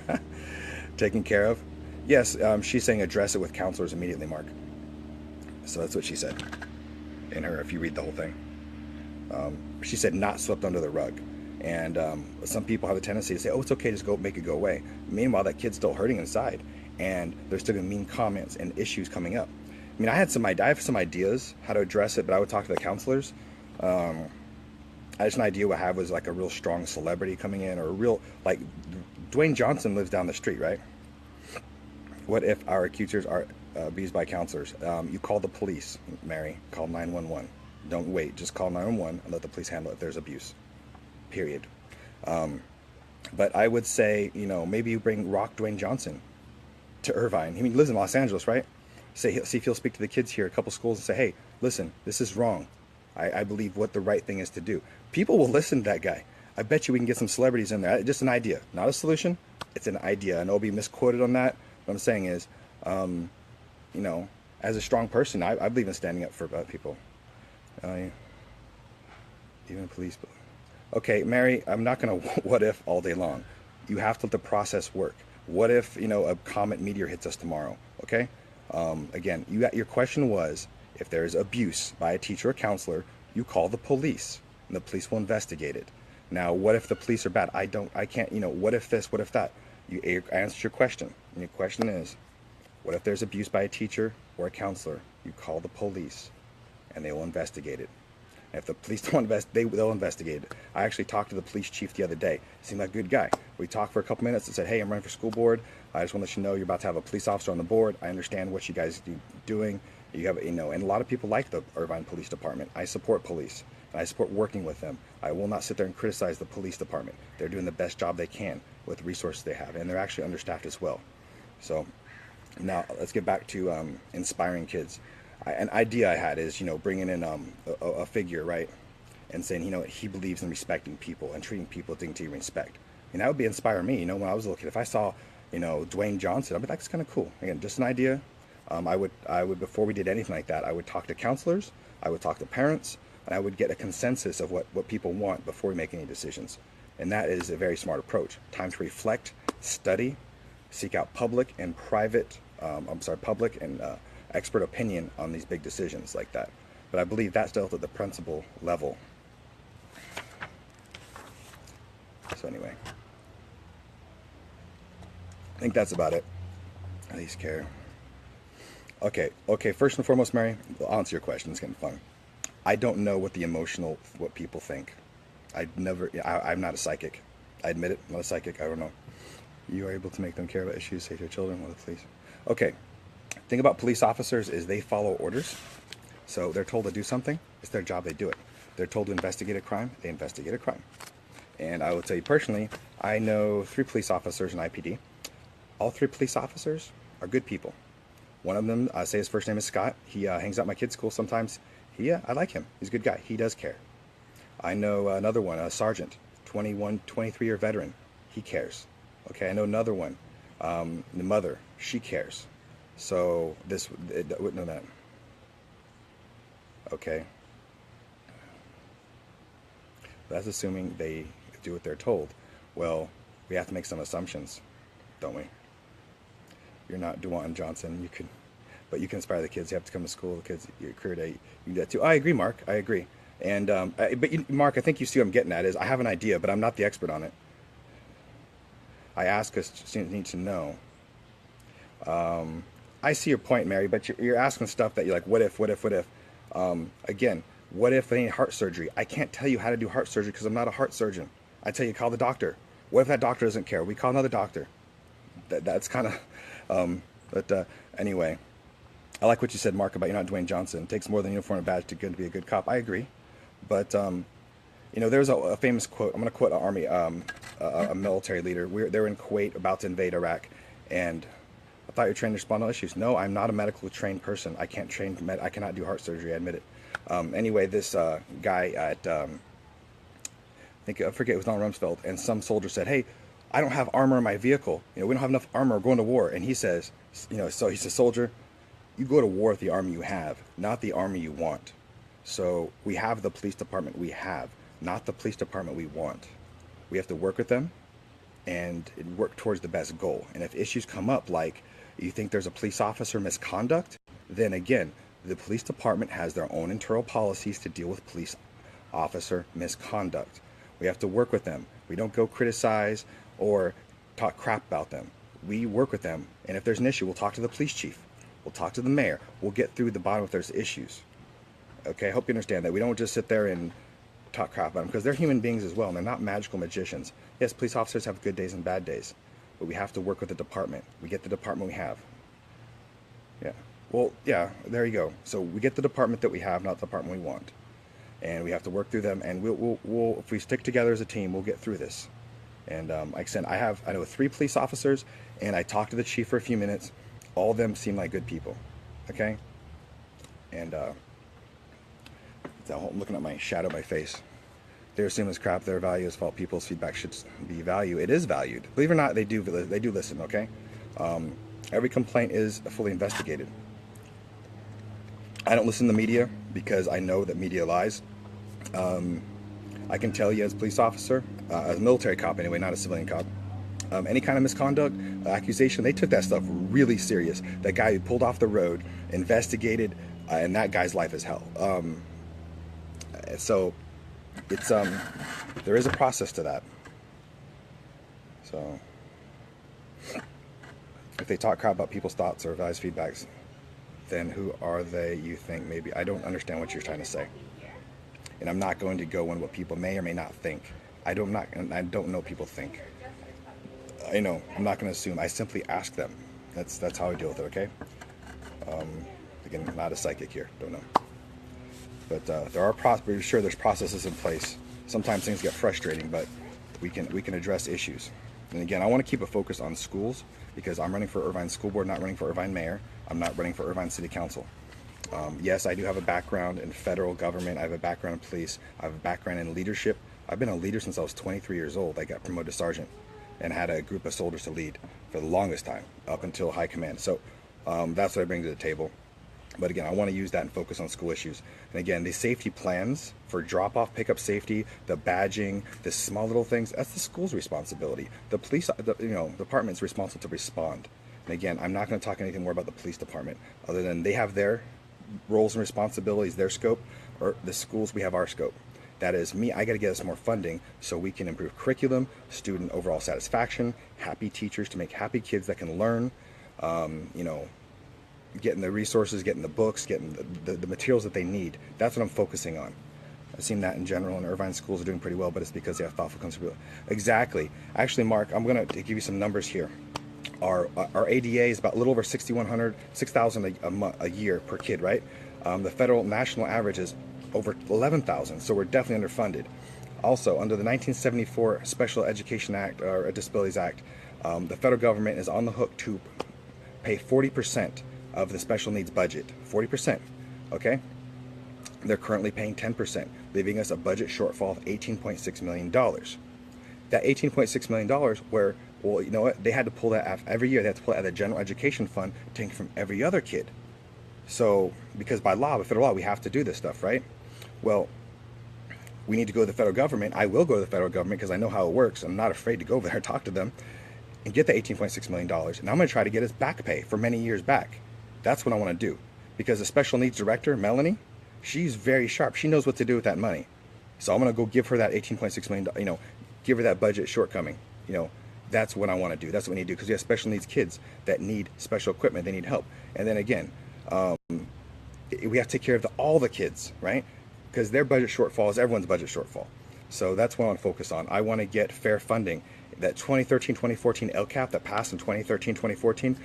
Taken care of. Yes, she's saying address it with counselors immediately, Mark. So that's what she said in her, if you read the whole thing. She said not swept under the rug. And some people have a tendency to say, oh, it's okay, just go make it go away. Meanwhile, that kid's still hurting inside. And there's still going to be mean comments and issues coming up. I mean, I have some ideas how to address it, but I would talk to the counselors. I just an idea what I have was like a real strong celebrity coming in, or a real, like, Dwayne Johnson lives down the street, right? What if our accusers are abused by counselors? You call the police, Mary. Call 911. Don't wait. Just call 911 and let the police handle it if there's abuse. Period. But I would say, maybe you bring Dwayne Johnson to Irvine. He lives in Los Angeles, right? See if he'll speak to the kids here, a couple schools, and say, hey, listen, this is wrong. I believe what the right thing is to do. People will listen to that guy. I bet you we can get some celebrities in there. Just an idea, not a solution. It's an idea. I know I'll be misquoted on that. What I'm saying is, as a strong person, I believe in standing up for people. Even police. Okay, Mary, I'm not going to what if all day long. You have to let the process work. What if, a comet meteor hits us tomorrow? Okay? Again, your question was, if there is abuse by a teacher or counselor, you call the police, and the police will investigate it. Now, what if the police are bad? I can't, what if this, what if that? You answered your question, and your question is, what if there's abuse by a teacher or a counselor? You call the police, and they will investigate it. And if the police don't they'll investigate it. I actually talked to the police chief the other day. He seemed like a good guy. We talked for a couple minutes and said, hey, I'm running for school board. I just want to let you know you're about to have a police officer on the board. I understand what you guys are doing. You have, and a lot of people like the Irvine Police Department. I support police, and I support working with them. I will not sit there and criticize the police department. They're doing the best job they can with the resources they have, and they're actually understaffed as well. So now let's get back to inspiring kids. An idea I had is, bringing in a figure, right, and saying, he believes in respecting people and treating people with dignity and respect. And that would inspire me. When I was a little kid, if I saw, Dwayne Johnson, I'd be like, that's kind of cool. Again, just an idea. I would before we did anything like that, I would talk to counselors, I would talk to parents, and I would get a consensus of what people want before we make any decisions. And that is a very smart approach. Time to reflect, study, seek out public and expert opinion on these big decisions like that. But I believe that's dealt at the principal level. So anyway, I think that's about it. At least care. Okay, first and foremost, Mary, I'll answer your question. It's getting fun. I don't know what people think. I'm not a psychic. I admit it, I'm not a psychic. I don't know. You are able to make them care about issues, say to your children, well, please. Okay, thing about police officers is they follow orders. So they're told to do something, it's their job, they do it. They're told to investigate a crime, they investigate a crime. And I will tell you personally, I know 3 police officers in IPD. All 3 police officers are good people. One of them, I say his first name is Scott. He hangs out at my kid's school sometimes. I like him. He's a good guy. He does care. I know another one, a sergeant, 21, 23-year veteran. He cares. Okay, I know another one, the mother, she cares. So this wouldn't know that. Okay. That's assuming they do what they're told. Well, we have to make some assumptions, don't we? You're not DeWanton Johnson. You could, but you can inspire the kids. You have to come to school. The kids, your career day, you can do that too. I agree, Mark. I agree. And Mark, I think you see what I'm getting at is I have an idea, but I'm not the expert on it. I ask because students need to know. I see your point, Mary, but you're asking stuff that you're like, what if? Again, what if they need heart surgery? I can't tell you how to do heart surgery because I'm not a heart surgeon. I tell you, call the doctor. What if that doctor doesn't care? We call another doctor. That's kind of, anyway, I like what you said, Mark, about you're not Dwayne Johnson. It takes more than a uniform and badge to be a good cop. I agree. But, there's a famous quote. I'm going to quote an army, a military leader. They were in Kuwait about to invade Iraq. And I thought you're trained to respond to issues. No, I'm not a medically trained person. I can't I cannot do heart surgery. I admit it. Anyway, this guy at, I forget, it was Don Rumsfeld, and some soldier said, hey, I don't have armor in my vehicle. We don't have enough armor. We're going to war. And he says, so he says, soldier, you go to war with the army you have, not the army you want. So we have the police department we have, not the police department we want. We have to work with them and work towards the best goal. And if issues come up like you think there's a police officer misconduct, then again, the police department has their own internal policies to deal with police officer misconduct. We have to work with them. We don't go criticize or talk crap about them. We work with them, and if there's an issue, we'll talk to the police chief. We'll talk to the mayor. We'll get through the bottom if there's issues. Okay, I hope you understand that. We don't just sit there and talk crap about them, because they're human beings as well, and they're not magical magicians. Yes, police officers have good days and bad days, but we have to work with the department. We get the department we have. Yeah. Well, yeah, there you go. So we get the department that we have, not the department we want. And we have to work through them, and we'll if we stick together as a team, we'll get through this. And like I said, I know 3 police officers, and I talked to the chief for a few minutes. All of them seem like good people. Okay? And I'm looking at my shadow, my face. They assume it's crap. Their value is fault. People's feedback should be valued. It is valued. Believe it or not, they do listen. Okay? Every complaint is fully investigated. I don't listen to the media because I know that media lies. I can tell you as a police officer, as a military cop anyway, not a civilian cop, any kind of misconduct, accusation, they took that stuff really serious. That guy who pulled off the road, investigated, and that guy's life is hell. So it's there is a process to that. So if they talk crap about people's thoughts or advise feedbacks, then who are they, you think? Maybe I don't understand what you're trying to say, and I'm not going to go on what people may or may not think. I don't know what people think. I'm not going to assume. I simply ask them. That's how I deal with it. Okay. Again, I'm not a psychic here. Don't know. But we're sure there's processes in place. Sometimes things get frustrating, but we can address issues. And again, I want to keep a focus on schools because I'm running for Irvine School Board, not running for Irvine Mayor. I'm not running for Irvine City Council. Yes, I do have a background in federal government. I have a background in police. I have a background in leadership. I've been a leader since I was 23 years old. I got promoted to sergeant and had a group of soldiers to lead for the longest time, up until high command. So that's what I bring to the table. But again, I want to use that and focus on school issues. And again, the safety plans for drop-off, pickup safety, the badging, the small little things, that's the school's responsibility. The police, department's responsible to respond. And again, I'm not going to talk anything more about the police department, other than they have their roles and responsibilities, their scope, or the schools, we have our scope. That is me, I got to get us more funding so we can improve curriculum, student overall satisfaction, happy teachers to make happy kids that can learn, getting the resources, getting the books, getting the materials that they need. That's what I'm focusing on. I've seen that in general, and Irvine schools are doing pretty well, but it's because they have thoughtful consistency. Exactly. Actually, Mark, I'm going to give you some numbers here. Our ADA is about a little over $6,000 a year per kid, right? The federal national average is over $11,000, so we're definitely underfunded. Also, under the 1974 Special Education Act, or Disabilities Act, the federal government is on the hook to pay 40% of the special needs budget. 40%, okay? They're currently paying 10%, leaving us a budget shortfall of $18.6 million. That $18.6 million where, well, you know what? They had to pull that every year. They had to pull it out of the general education fund, taken from every other kid. So, because by law, by federal law, we have to do this stuff, right? Well, we need to go to the federal government. I will go to the federal government because I know how it works. I'm not afraid to go over there and talk to them and get the $18.6 million. And I'm going to try to get his back pay for many years back. That's what I want to do. Because the special needs director, Melanie, she's very sharp. She knows what to do with that money. So I'm going to go give her that $18.6 million, give her that budget shortcoming. That's what I want to do. That's what we need to do because we have special needs kids that need special equipment. They need help. And then again, we have to take care of all the kids, right? Because their budget shortfall is everyone's budget shortfall. So that's what I want to focus on. I want to get fair funding. That 2013-2014 LCAP that passed in 2013-2014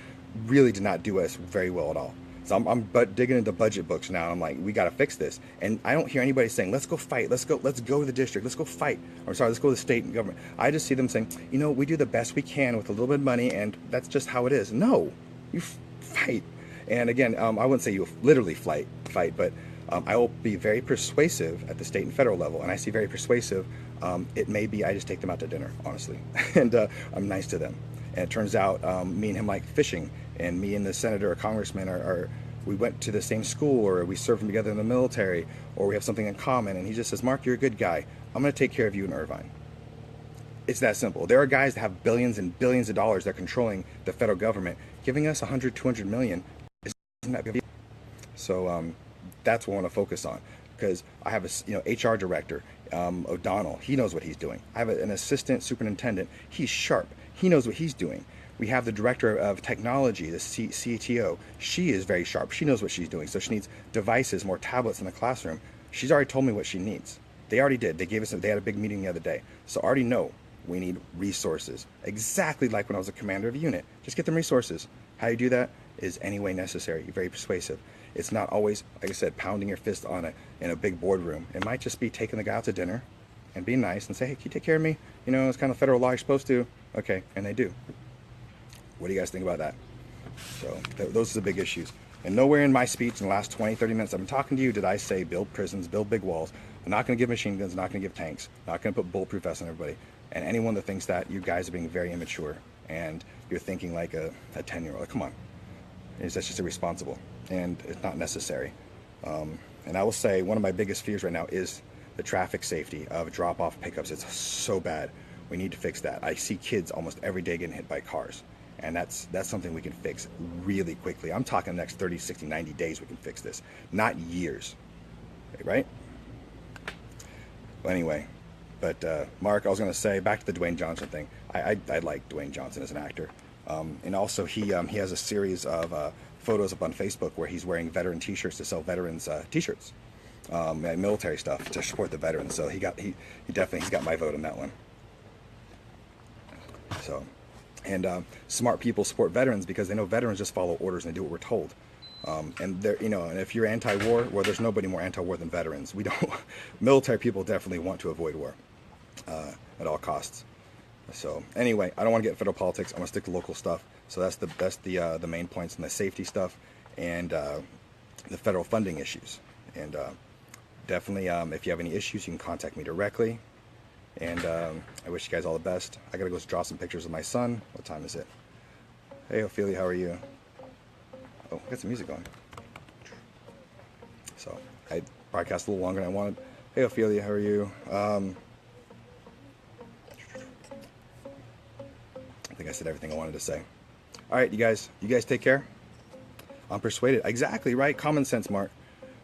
really did not do us very well at all. So I'm digging into budget books now. I'm like, we got to fix this. And I don't hear anybody saying, let's go fight. Let's go to the district. Let's go fight. Or sorry, let's go to the state and government. I just see them saying, we do the best we can with a little bit of money, and that's just how it is. No, you fight. And again, I wouldn't say you literally fight, but I will be very persuasive at the state and federal level. And I see very persuasive. It may be I just take them out to dinner, honestly, and I'm nice to them. And it turns out me and him like fishing, and me and the senator or congressman we went to the same school, or we served together in the military, or we have something in common. And he just says, Mark, you're a good guy. I'm going to take care of you in Irvine. It's that simple. There are guys that have billions and billions of dollars that are controlling the federal government. Giving us 100, 200 million isn't that big. So that's what I want to focus on, because I have a HR director, O'Donnell. He knows what he's doing. I have an assistant superintendent. He's sharp. He knows what he's doing. We have the director of technology, the CTO. She is very sharp. She knows what she's doing. So she needs devices, more tablets in the classroom. She's already told me what she needs. They already did. They had a big meeting the other day. So I already know we need resources. Exactly like when I was a commander of a unit. Just get them resources. How you do that is any way necessary. You're very persuasive. It's not always, like I said, pounding your fist in a big boardroom. It might just be taking the guy out to dinner and being nice and say, hey, can you take care of me? It's kind of federal law, you're supposed to. Okay, and they do. What do you guys think about that? So those are the big issues. And nowhere in my speech in the last 20, 30 minutes I've been talking to you did I say build prisons, build big walls. I'm not going to give machine guns, I'm not going to give tanks, I'm not going to put bulletproof vests on everybody. And anyone that thinks that, you guys are being very immature and you're thinking like a 10-year-old. Come on. That's just irresponsible and it's not necessary. And I will say one of my biggest fears right now is the traffic safety of drop-off pickups. It's so bad. We need to fix that. I see kids almost every day getting hit by cars. And that's something we can fix really quickly. I'm talking the next 30, 60, 90 days we can fix this. Not years. Right? Well, anyway. But Mark, I was going to say, back to the Dwayne Johnson thing. I like Dwayne Johnson as an actor. And also he has a series of photos up on Facebook where he's wearing veteran t-shirts to sell veterans t-shirts. Military stuff to support the veterans. So he's got my vote on that one. So, and smart people support veterans because they know veterans just follow orders and they do what we're told. And they're, and if you're anti-war, well, there's nobody more anti-war than veterans. Military people definitely want to avoid war at all costs. So anyway, I don't want to get into federal politics. I want to stick to local stuff. So that's the main points, and the safety stuff and the federal funding issues. And definitely, if you have any issues, you can contact me directly. And I wish you guys all the best. I gotta go draw some pictures of my son. What time is it? Hey, Ophelia, how are you? Oh, got some music going. So I broadcast a little longer than I wanted. Hey, Ophelia, how are you? I think I said everything I wanted to say. All right, you guys take care. I'm persuaded. Exactly right. Common sense, Mark.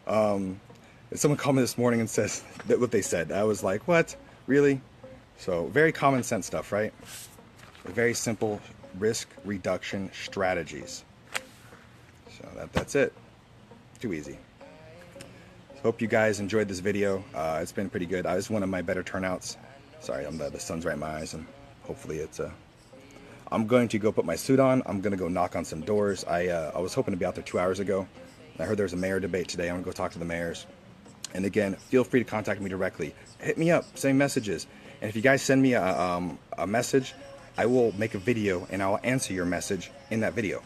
Someone called me this morning and says that what they said. I was like, what? Really? So very common sense stuff, right? Very simple risk reduction strategies. So that's it. Too easy. So hope you guys enjoyed this video. It's been pretty good. It's one of my better turnouts. Sorry, the sun's right in my eyes, and hopefully it's I'm going to go put my suit on. I'm going to go knock on some doors. I was hoping to be out there 2 hours ago. I heard there's a mayor debate today. I'm going to go talk to the mayors. And again, feel free to contact me directly. Hit me up, send messages. And if you guys send me a message, I will make a video and I'll answer your message in that video.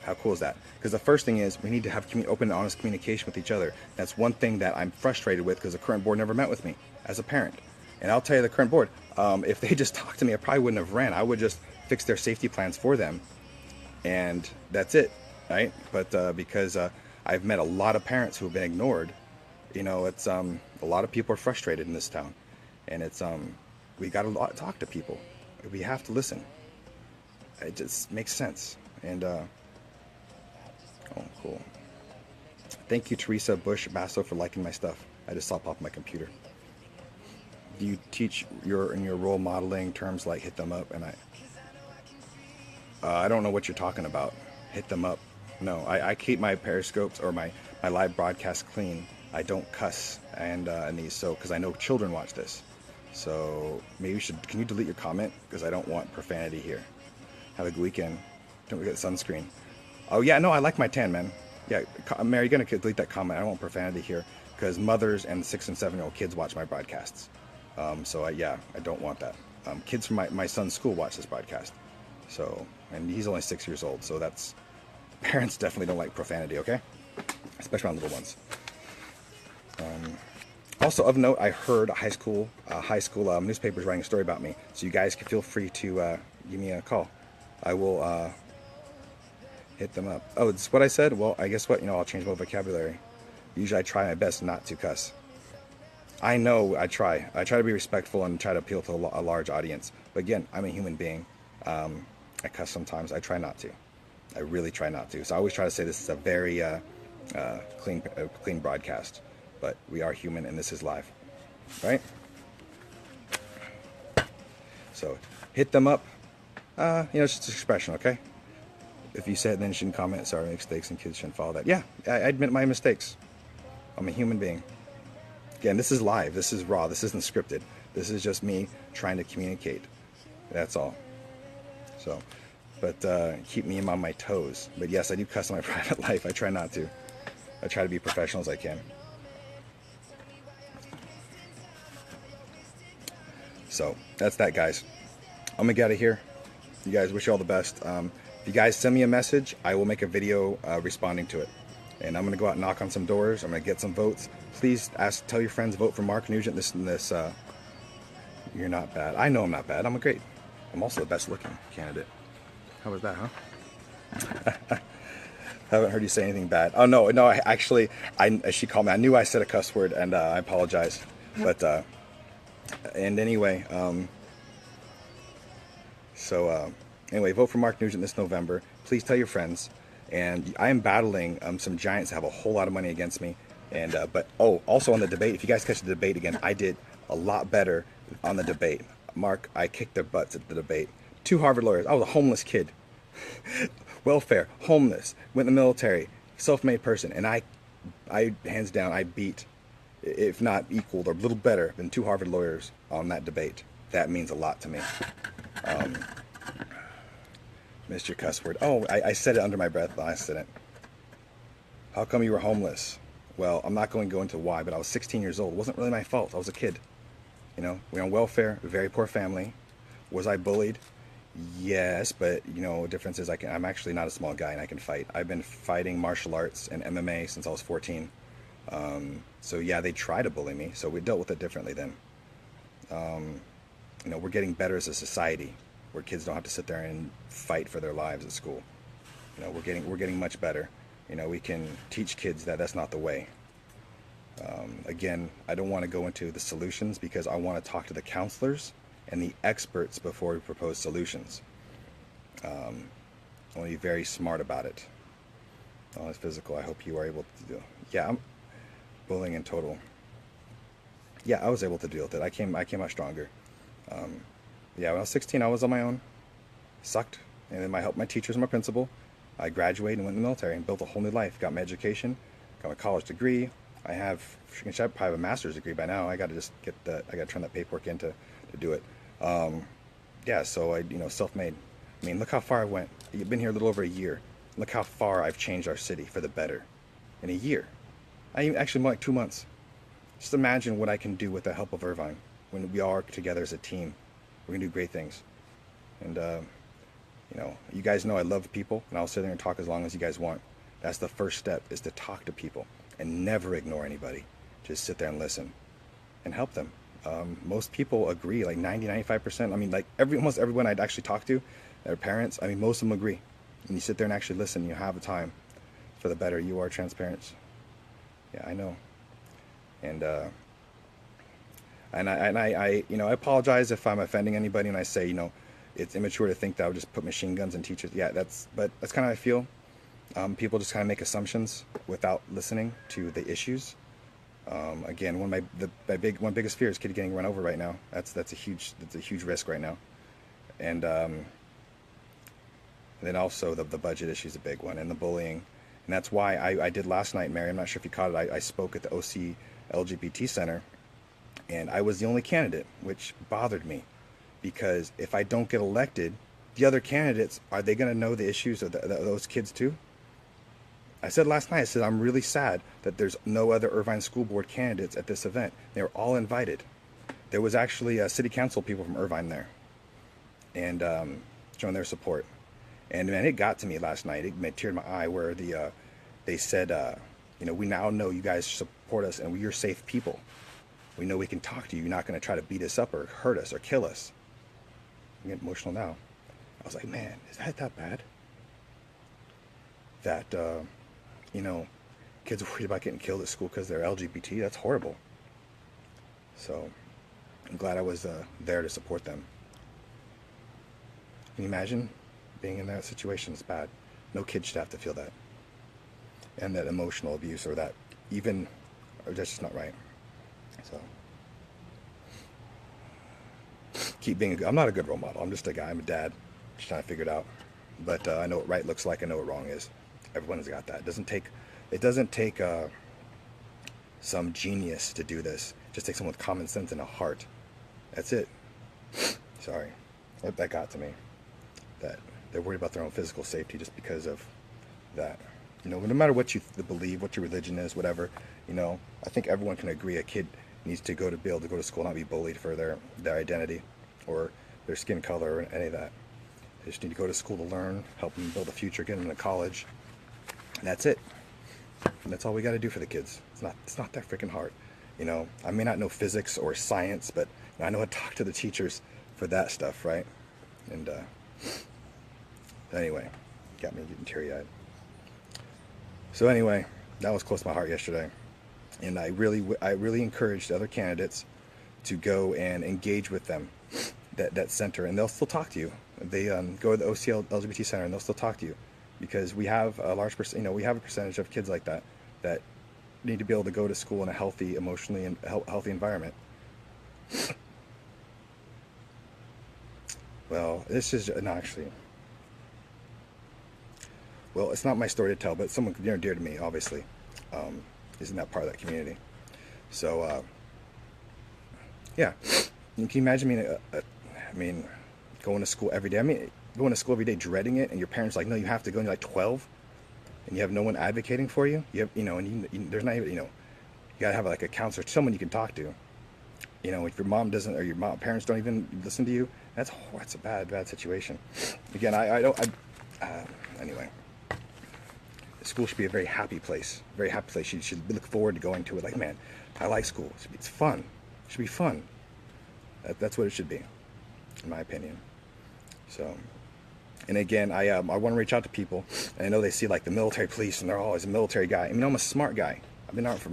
How cool is that? Because the first thing is we need to have open and honest communication with each other. That's one thing that I'm frustrated with because the current board never met with me as a parent. And I'll tell you, the current board, if they just talked to me, I probably wouldn't have ran. I would just fix their safety plans for them, and that's it, right? But because I've met a lot of parents who have been ignored, it's a lot of people are frustrated in this town, and it's we got to talk to people. We have to listen. It just makes sense. And oh, cool. Thank you, Teresa Bush Basso, for liking my stuff. I just saw it pop on my computer. Do you teach in your role modeling terms like hit them up? And I don't know what you're talking about. Hit them up. No, I keep my periscopes or my live broadcast clean. I don't cuss and these, so because I know children watch this. So maybe can you delete your comment, because I don't want profanity here. Have a good weekend. Don't forget sunscreen. Oh yeah, no, I like my tan, man. Yeah, Mary, you're gonna delete that comment. I don't want profanity here because mothers and 6 and 7-year-old kids watch my broadcasts. So I don't want that. Kids from my son's school watch this broadcast. So, and he's only 6 years old. So parents definitely don't like profanity, okay? Especially around little ones. Also, of note, I heard high school newspapers writing a story about me. So you guys can feel free to give me a call. I will hit them up. Oh, it's what I said? Well, I guess what? I'll change my vocabulary. Usually I try my best not to cuss. I know I try. I try to be respectful and try to appeal to a large audience. But again, I'm a human being. I cuss sometimes. I try not to. I really try not to. So I always try to say this is a very clean broadcast. But we are human and this is live. Right? So hit them up. It's just an expression, okay? If you say it, then you shouldn't comment. Sorry, mistakes, and kids shouldn't follow that. Yeah, I admit my mistakes. I'm a human being. Again, this is live. This is raw. This isn't scripted. This is just me trying to communicate. That's all. So, but keep me on my toes. But yes, I do cuss in my private life. I try not to. I try to be professional as I can. So, that's that, guys. I'm going to get out of here. You guys, wish you all the best. If you guys send me a message, I will make a video responding to it. And I'm going to go out and knock on some doors. I'm going to get some votes. Please tell your friends, vote for Mark Nugent. This. You're not bad. I know I'm not bad. I'm also the best looking candidate. How was that, huh? Haven't heard you say anything bad. Oh, no. She called me. I knew I said a cuss word, and I apologize. But, and anyway, anyway, vote for Mark Nugent this November. Please tell your friends. And I am battling some giants that have a whole lot of money against me. And also on the debate, if you guys catch the debate again, I did a lot better on the debate. Mark, I kicked their butts at the debate. 2 Harvard lawyers. I was a homeless kid. Welfare, homeless, went in the military, self-made person. And I hands down, I beat, if not equaled or a little better than 2 Harvard lawyers on that debate. That means a lot to me. Mr. Cuss word. Oh, I said it under my breath on accident. How come you were homeless? Well, I'm not going to go into why, but I was 16 years old. It wasn't really my fault. I was a kid. We're on welfare, a very poor family. Was I bullied? Yes, but the difference is I'm actually not a small guy and I can fight. I've been fighting martial arts and MMA since I was 14. So yeah, they try to bully me. So we dealt with it differently then. We're getting better as a society, where kids don't have to sit there and fight for their lives at school. We're getting much better. We can teach kids that that's not the way. Again, I don't want to go into the solutions because I want to talk to the counselors and the experts before we propose solutions. I want to be very smart about it. Oh, it's physical. I hope you are able to do. Yeah, I'm bullying in total. Yeah, I was able to deal with it. I came out stronger. Yeah, when I was 16, I was on my own. Sucked. And then I helped my teachers and my principal. I graduated and went in the military and built a whole new life. Got my education, got my college degree. I probably have a master's degree by now. I got to just I got to turn that paperwork in to do it. Yeah, so I, self-made. I mean, look how far I went. I've been here a little over a year. Look how far I've changed our city for the better in a year. Actually more like 2 months. Just imagine what I can do with the help of Irvine when we all work together as a team. We're gonna do great things. And You know, you guys know I love people, and I'll sit there and talk as long as you guys want. That's the first step, is to talk to people and never ignore anybody. Just sit there and listen and help them. Most people agree, like 90-95%. I mean, like almost everyone I'd actually talk to, their parents, I mean, most of them agree. And you sit there and actually listen, you have a time, for the better you are transparent. Yeah, I know. And I you know, I apologize if I'm offending anybody when I say, you know, it's immature to think that I would just put machine guns in teachers. Yeah, but that's kind of how I feel. People just kind of make assumptions without listening to the issues. Again, one of my biggest fear is kids getting run over right now. That's a huge risk right now. And then also the budget issue is a big one, and the bullying. And that's why I did last night, Mary. I'm not sure if you caught it. I spoke at the OC LGBT Center, and I was the only candidate, which bothered me, because if I don't get elected, the other candidates, are they going to know the issues of those kids too? I said last night, I said, I'm really sad that there's no other Irvine School Board candidates at this event. They were all invited. There was actually city council people from Irvine there, and showing their support. And man, it got to me last night. It made a tear in my eye, where they said, you know, we now know you guys support us and you're safe people. We know we can talk to you. You're not going to try to beat us up or hurt us or kill us. I'm getting emotional now. I was like, man, is that bad? That, you know, kids are worried about getting killed at school because they're LGBT. That's horrible. So I'm glad I was there to support them. Can you imagine being in that situation? Is bad. No kid should have to feel that. And that emotional abuse, or that even, or that's just not right. So keep being I'm not a good role model. I'm just a guy. I'm a dad. Just trying to figure it out. But I know what right looks like. I know what wrong is. Everyone has got that. It doesn't take some genius to do this. It just takes someone with common sense and a heart. That's it. Sorry. That got to me. That they're worried about their own physical safety just because of that. You know, no matter what you believe, what your religion is, whatever, you know, I think everyone can agree a kid needs to be able to go to school, not be bullied for their identity or their skin color or any of that. They just need to go to school to learn, help them build a future, get them into college. And that's it. And that's all we got to do for the kids. It's not that freaking hard. You know, I may not know physics or science, but I know how to talk to the teachers for that stuff, right? And anyway, got me getting teary-eyed. So anyway, that was close to my heart yesterday. And I really encouraged other candidates to go and engage with them, that center, and they'll still talk to you. They go to the OCL LGBT Center, and they'll still talk to you, because we have a large percent. You know, we have a percentage of kids like that need to be able to go to school in a healthy, emotionally and healthy environment. Well, this is actually. Well, it's not my story to tell, but someone near and dear to me, obviously, is in that part of that community. So, yeah, can you imagine going to school every day? I mean, going to school every day, dreading it, and your parents are like, no, you have to go, and you're like 12, and you have no one advocating for you. You have, you know, and there's not even, you know, you gotta have like a counselor, someone you can talk to. You know, if your mom doesn't, or your parents don't even listen to you, that's a bad situation. Again, anyway. School should be a very happy place. Very happy place. You should look forward to going to it. Like, man, I like school. It's fun. It should be fun. That's what it should be, in my opinion. So, and again, I want to reach out to people. And I know they see like the military police, and they're always a military guy. I mean, I'm a smart guy. I've been out for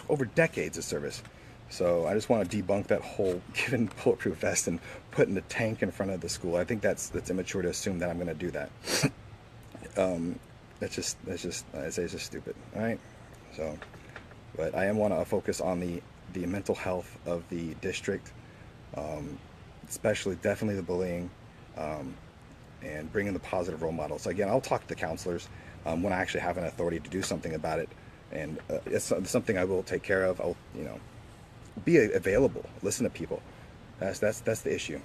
over decades of service. So I just want to debunk that whole giving bulletproof vest and putting the tank in front of the school. I think that's immature to assume that I'm going to do that. That's just I say it's just stupid. All right. So, but I want to focus on the mental health of the district, especially definitely the bullying, and bringing the positive role models. So again, I'll talk to the counselors when I actually have an authority to do something about it, and it's something I will take care of. I'll be available, listen to people. That's the issue.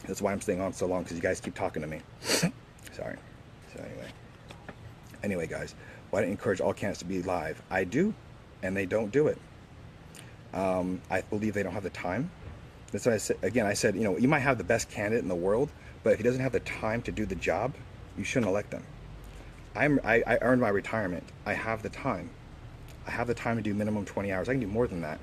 That's why I'm staying on so long, because you guys keep talking to me. Sorry. So anyway, guys, why don't you encourage all candidates to be live? I do, and they don't do it. I believe they don't have the time. That's why I said, again, I said, you might have the best candidate in the world, but if he doesn't have the time to do the job, you shouldn't elect them. I earned my retirement. I have the time. I have the time to do minimum 20 hours. I can do more than that.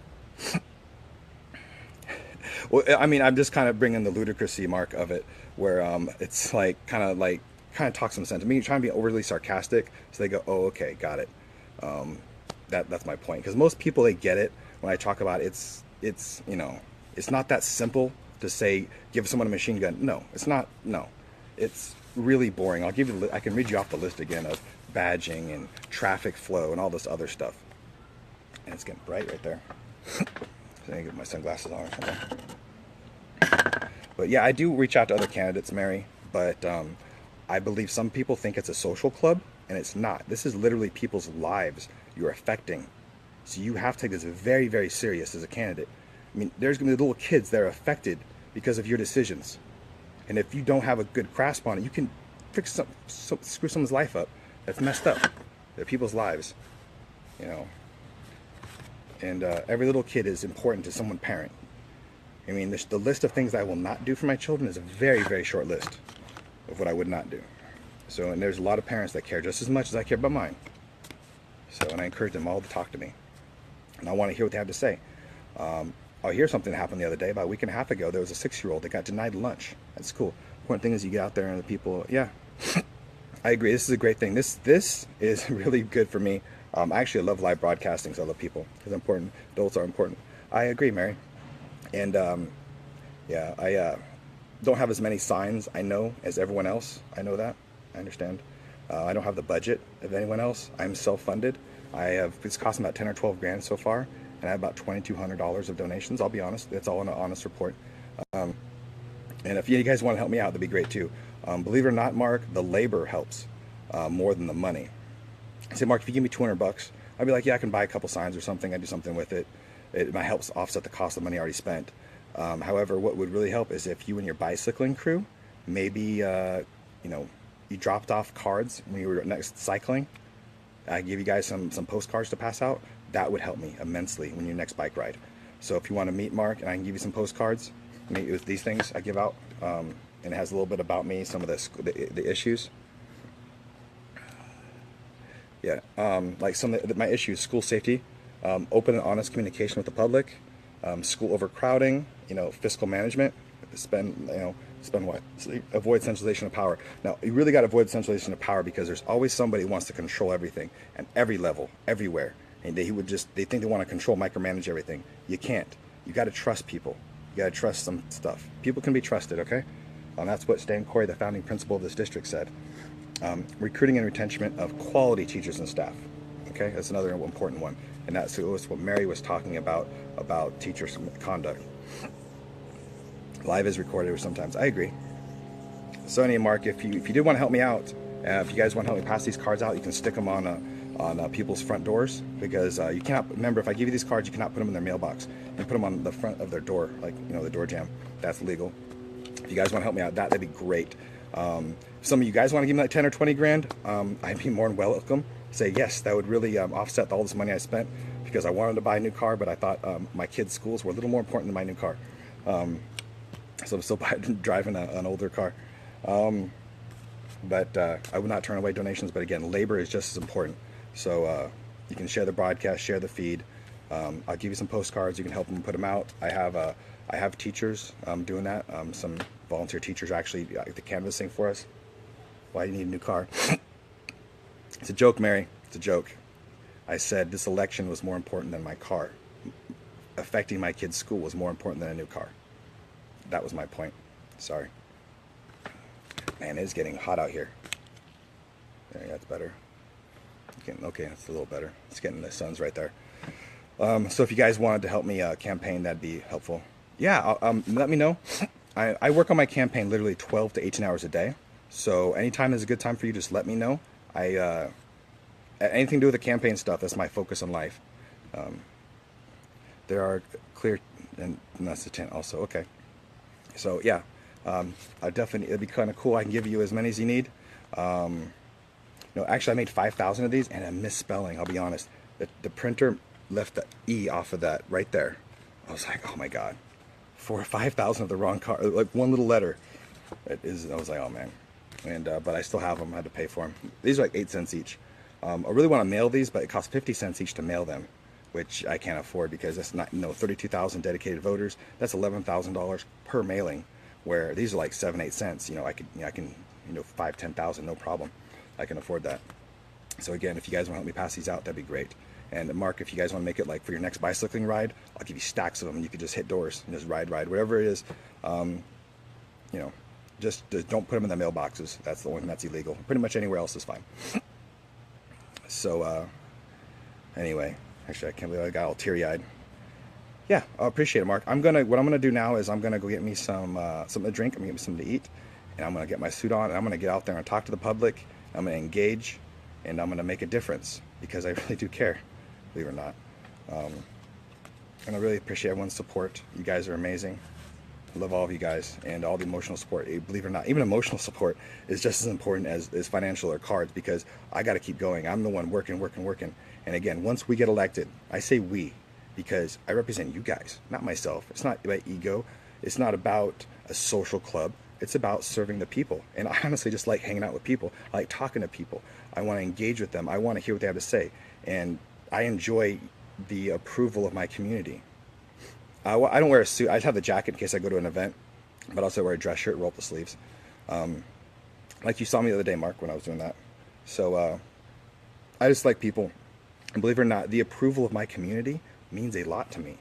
Well, I mean, I'm just kind of bringing the ludicrousy mark of it, where it's kind of talk some sense. I mean, you're trying to be overly sarcastic, so they go, "Oh, okay, got it." That's my point. Because most people, they get it when I talk about it's not that simple to say give someone a machine gun. No, it's not. No, it's really boring. I can read you off the list again of badging and traffic flow and all this other stuff. And it's getting bright right there. So I need to get my sunglasses on or something. But yeah, I do reach out to other candidates, Mary, but I believe some people think it's a social club, and it's not. This is literally people's lives you're affecting. So you have to take this very, very serious as a candidate. I mean, there's going to be little kids that are affected because of your decisions. And if you don't have a good grasp on it, you can screw someone's life up. That's messed up. They're people's lives, And every little kid is important to someone parent. I mean, the list of things that I will not do for my children is a very, very short list of what I would not do. So, and there's a lot of parents that care just as much as I care about mine. So, and I encourage them all to talk to me. And I want to hear what they have to say. I'll hear something that happened the other day. About a week and a half ago, there was a 6-year-old that got denied lunch. That's cool. Important thing is you get out there and the people, yeah. I agree. This is a great thing. This is really good for me. I actually love live broadcasting, so I love people. It's important. Adults are important. I agree, Mary. And yeah, I don't have as many signs, I know, as everyone else. I know that. I understand. I don't have the budget of anyone else. I'm self-funded. It's cost me about 10 or 12 grand so far, and I have about $2,200 of donations. I'll be honest. That's all in an honest report. And if you guys want to help me out, that'd be great too. Believe it or not, Mark, the labor helps more than the money. I say, Mark, if you give me $200, I'd be like, yeah, I can buy a couple signs or something. I do something with it. It might help offset the cost of money already spent. However, what would really help is if you and your bicycling crew, maybe you dropped off cards when you were next cycling. I give you guys some postcards to pass out. That would help me immensely when your next bike ride. So if you want to meet Mark and I can give you some postcards, meet with these things I give out, and it has a little bit about me, some of the issues. Yeah, like some of my issues: school safety, open and honest communication with the public, school overcrowding, fiscal management, spend what? Avoid centralization of power. Now, you really got to avoid centralization of power because there's always somebody who wants to control everything and every level, everywhere. And they think they want to control, micromanage everything. You can't. You got to trust people. You got to trust some stuff. People can be trusted, okay? That's what Stan Corey, the founding principal of this district, said. Recruiting and retention of quality teachers and staff. Okay, that's another important one. And that's what Mary was talking about teachers' conduct. Live is recorded sometimes. I agree. So anyway, Mark, if you did want to help me out, if you guys want to help me pass these cards out, you can stick them on people's front doors, because you cannot, remember, if I give you these cards, you cannot put them in their mailbox and put them on the front of their door, like the door jamb. That's legal. If you guys want to help me out, that'd be great. If some of you guys want to give me like 10 or 20 grand, I'd be more than welcome. Say yes, that would really offset all this money I spent, because I wanted to buy a new car, but I thought my kids' schools were a little more important than my new car. So I'm still driving an older car. But I would not turn away donations. But again, labor is just as important. So you can share the broadcast, share the feed. I'll give you some postcards. You can help them put them out. I have teachers doing that. Some volunteer teachers actually the canvassing for us. Why do you need a new car? It's a joke, Mary. It's a joke. I said this election was more important than my car. Affecting my kids' school was more important than a new car. That was my point. Sorry. Man, it is getting hot out here. There, that's better. Okay, that's a little better. It's getting, the sun's right there. So if you guys wanted to help me campaign, that'd be helpful. Yeah, let me know. I work on my campaign literally 12 to 18 hours a day. So anytime is a good time for you. Just let me know. Anything to do with the campaign stuff, that's my focus in life. There are clear, and that's the tent also. Okay. So yeah, I definitely, it'd be kind of cool. I can give you as many as you need. Actually I made 5,000 of these and I'm misspelling, I'll be honest. The printer left the E off of that right there. I was like, oh my God, for 5,000 of the wrong car, like one little letter. I was like, oh man. And but I still have them. I had to pay for them. These are like 8 cents each. I really want to mail these, but it costs 50 cents each to mail them, which I can't afford because that's not, 32,000 dedicated voters. That's $11,000 per mailing, where these are like 7, 8 cents. I can 5, 10,000, no problem. I can afford that. So again, if you guys want to help me pass these out, that'd be great. And Mark, if you guys want to make it like for your next bicycling ride, I'll give you stacks of them, and you can just hit doors and just ride, whatever it is. Just don't put them in the mailboxes. That's the one that's illegal. Pretty much anywhere else is fine. So anyway, actually, I can't believe I got all teary-eyed. Yeah, I appreciate it, Mark. What I'm gonna do now is I'm gonna go get me something to drink. I'm gonna get me something to eat, and I'm gonna get my suit on, and I'm gonna get out there and talk to the public. I'm gonna engage, and I'm gonna make a difference because I really do care, believe it or not. And I really appreciate everyone's support. You guys are amazing. I love all of you guys and all the emotional support. Believe it or not, even emotional support is just as important as financial or cards, because I got to keep going. I'm the one working. And again, once we get elected, I say we, because I represent you guys, not myself. It's not about ego. It's not about a social club. It's about serving the people. And I honestly just like hanging out with people. I like talking to people. I want to engage with them. I want to hear what they have to say. And I enjoy the approval of my community. I don't wear a suit. I just have the jacket in case I go to an event, but also wear a dress shirt, roll up the sleeves. Like you saw me the other day, Mark, when I was doing that. So I just like people. And believe it or not, the approval of my community means a lot to me.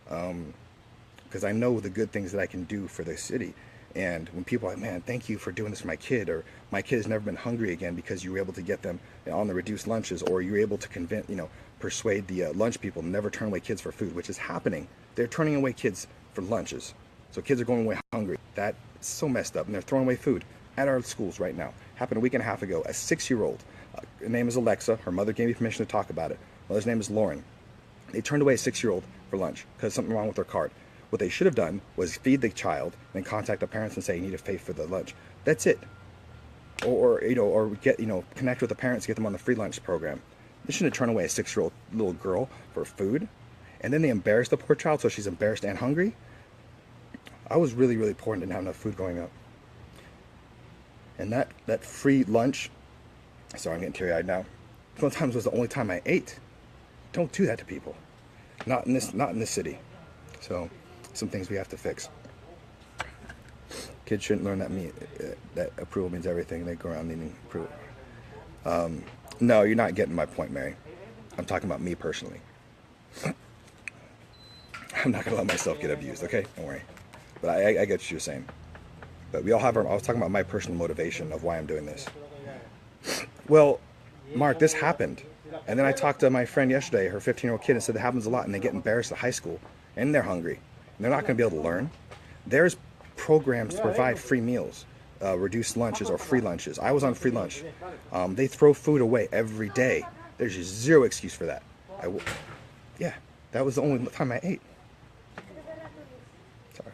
Because I know the good things that I can do for the city. And when people are like, man, thank you for doing this for my kid, or my kid has never been hungry again because you were able to get them on the reduced lunches, or you were able to persuade the lunch people to never turn away kids for food, which is happening. They're turning away kids for lunches. So kids are going away hungry. That's so messed up. And they're throwing away food at our schools right now. Happened a week and a half ago. A 6-year-old, her name is Alexa. Her mother gave me permission to talk about it. Mother's name is Lauren. They turned away a 6-year-old for lunch because something wrong with their card. What they should have done was feed the child and then contact the parents and say, you need to pay for the lunch. That's it. Or get, connect with the parents, get them on the free lunch program. They shouldn't have turned away a 6-year-old little girl for food. And then they embarrassed the poor child, so she's embarrassed and hungry. I was really, really poor and didn't have enough food growing up. And that free lunch, sorry, I'm getting teary-eyed now. Sometimes was the only time I ate. Don't do that to people. Not in this city. So, some things we have to fix. Kids shouldn't learn that approval means everything. They go around needing approval. No, you're not getting my point, Mary. I'm talking about me personally. I'm not going to let myself get abused, okay? Don't worry. But I get what you're saying. But we all have I was talking about my personal motivation of why I'm doing this. Well, Mark, this happened. And then I talked to my friend yesterday, her 15-year-old kid, and said it happens a lot, and they get embarrassed at high school, and they're hungry. And they're not going to be able to learn. There's programs to provide free meals, reduced lunches or free lunches. I was on free lunch. They throw food away every day. There's just zero excuse for that. Yeah, that was the only time I ate. Sorry.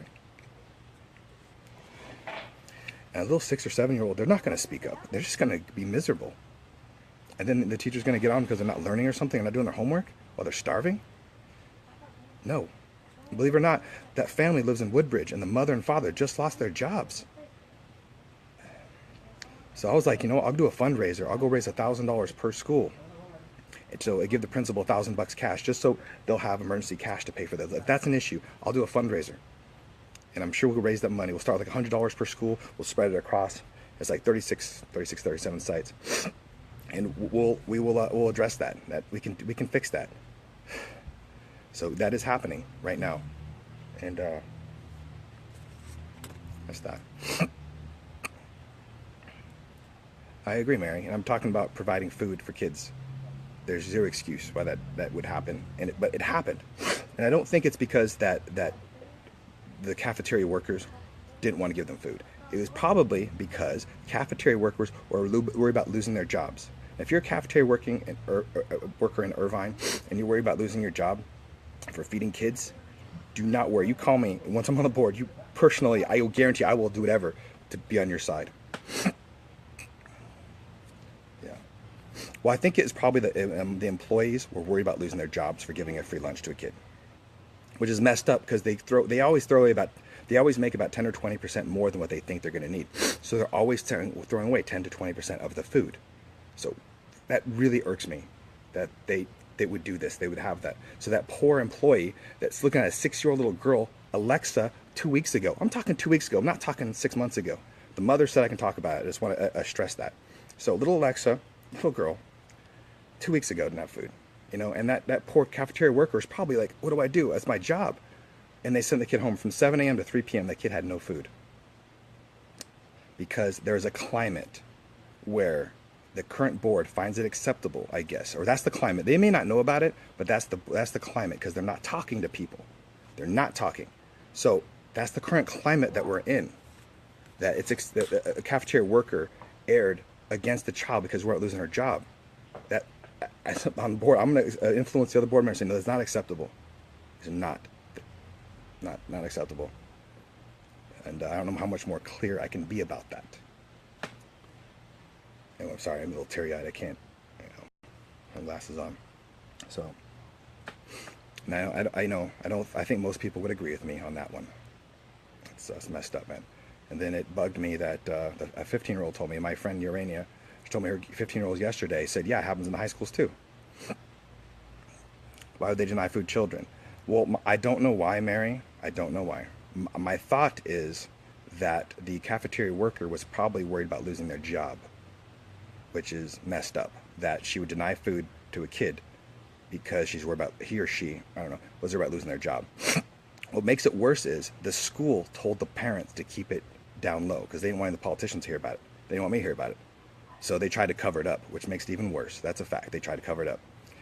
And a little 6 or 7-year-old, they're not going to speak up. They're just going to be miserable. And then the teacher's going to get on because they're not learning or something, and not doing their homework while they're starving? No. Believe it or not, that family lives in Woodbridge, and the mother and father just lost their jobs. So I was like, I'll do a fundraiser. I'll go raise $1,000 per school. And so I give the principal $1,000 cash, just so they'll have emergency cash to pay for that. If that's an issue, I'll do a fundraiser. And I'm sure we'll raise that money. We'll start with like $100 per school. We'll spread it across. It's like 37 sites. And we'll address that. We can fix that. So that is happening right now. And that's that. I agree, Mary. And I'm talking about providing food for kids. There's zero excuse why that would happen. But it happened. And I don't think it's because that the cafeteria workers didn't want to give them food. It was probably because cafeteria workers were worried about losing their jobs. If you're a cafeteria worker in Irvine and you're worried about losing your job for feeding kids, do not worry. You call me. Once I'm on the board, I will guarantee I will do whatever to be on your side. Yeah. Well, I think it's probably the employees were worried about losing their jobs for giving a free lunch to a kid. which is messed up because they always make about 10 or 20% more than what they think they're going to need. So they're always throwing away 10 to 20% of the food. So that really irks me that they would do this. They would have that. So that poor employee that's looking at a 6-year-old little girl, Alexa, 2 weeks ago. I'm talking 2 weeks ago. I'm not talking 6 months ago. The mother said I can talk about it. I just want to stress that. So little Alexa, little girl, 2 weeks ago didn't have food. And that poor cafeteria worker is probably like, what do I do? That's my job. And they sent the kid home from 7 a.m. to 3 p.m. The kid had no food. Because there's a climate where the current board finds it acceptable, I guess. Or that's the climate. They may not know about it, but that's the climate because they're not talking to people. They're not talking. So that's the current climate that we're in. That a cafeteria worker erred against the child because we're not losing her job. That on board, I'm going to influence the other board members saying, no, that's not acceptable. It's not acceptable. And I don't know how much more clear I can be about that. Anyway, I'm sorry, I'm a little teary-eyed. I can't, my glasses on. So, now I think most people would agree with me on that one. It's messed up, man. And then it bugged me that a 15-year-old told me, my friend Urania, she told me her 15-year-old yesterday, said, yeah, it happens in the high schools too. Why would they deny food children? Well, I don't know why, Mary. I don't know why. My thought is that the cafeteria worker was probably worried about losing their job, which is messed up. That she would deny food to a kid because she's worried about, he or she, I don't know, was worried about losing their job. What makes it worse is the school told the parents to keep it down low because they didn't want the politicians to hear about it. They didn't want me to hear about it. So they tried to cover it up, which makes it even worse. That's a fact. They tried to cover it up.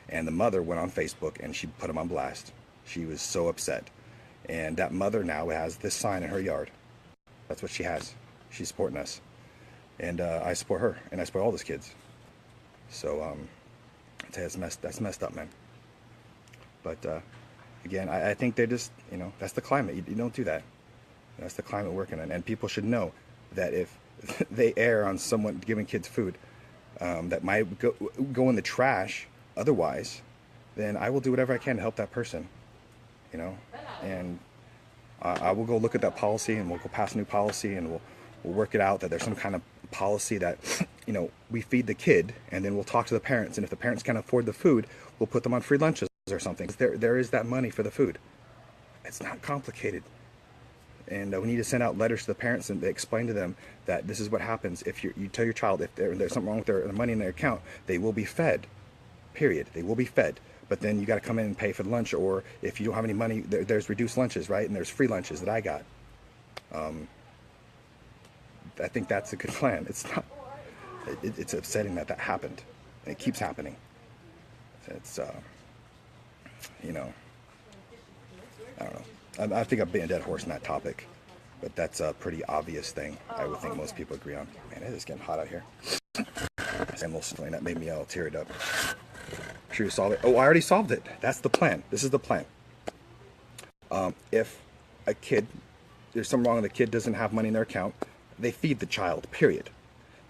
And the mother went on Facebook and she put them on blast. She was so upset. And that mother now has this sign in her yard. That's what she has. She's supporting us. And I support her. And I support all those kids. So that's messed up, man. But again, I think they're just, that's the climate. You don't do that. That's the climate we're working in. And people should know that if they err on someone giving kids food that might go in the trash otherwise, then I will do whatever I can to help that person. And I will go look at that policy and we'll go pass a new policy and we'll work it out that there's some kind of policy that, we feed the kid and then we'll talk to the parents. And if the parents can't afford the food, we'll put them on free lunches or something. There is that money for the food. It's not complicated. And we need to send out letters to the parents and explain to them that this is what happens if you tell your child if there's something wrong with their money in their account, they will be fed. Period. They will be fed. But then you got to come in and pay for the lunch, or if you don't have any money, there's reduced lunches, right? And there's free lunches that I got. I think that's a good plan. It's not. It's upsetting that happened, and it keeps happening. It's I don't know. I think I'm being a dead horse on that topic, but that's a pretty obvious thing. I would think most people agree on. Man, it is getting hot out here. That made me all teared up. Sure you solve it. Oh, I already solved it. That's the plan. This is the plan. If a kid, there's something wrong and the kid doesn't have money in their account, they feed the child, period.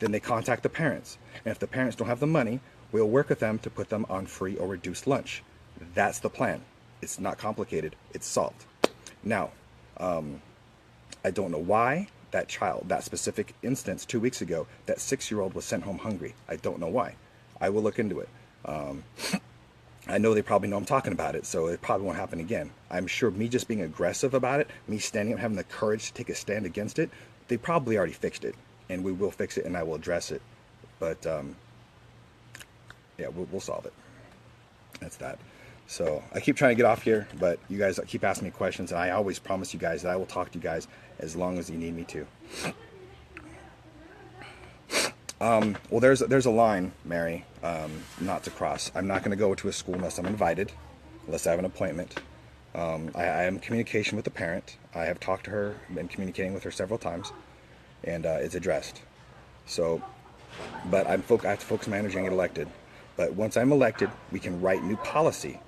Then they contact the parents. And if the parents don't have the money, we'll work with them to put them on free or reduced lunch. That's the plan. It's not complicated. It's solved. Now, I don't know why that child, that specific instance 2 weeks ago, that 6-year-old was sent home hungry. I don't know why. I will look into it. I know they probably know I'm talking about it, so it probably won't happen again. I'm sure me just being aggressive about it, me standing up, having the courage to take a stand against it, they probably already fixed it, and we will fix it, and I will address it. But yeah, we'll solve it. That's that. So I keep trying to get off here, but you guys keep asking me questions, and I always promise you guys that I will talk to you guys as long as you need me to. Well, there's a line, Mary, not to cross. I'm not going to go to a school unless I'm invited, unless I have an appointment. I am in communication with the parent. I have talked to her, been communicating with her several times, and it's addressed. So, but I have to focus my energy and get elected. But once I'm elected, we can write new policy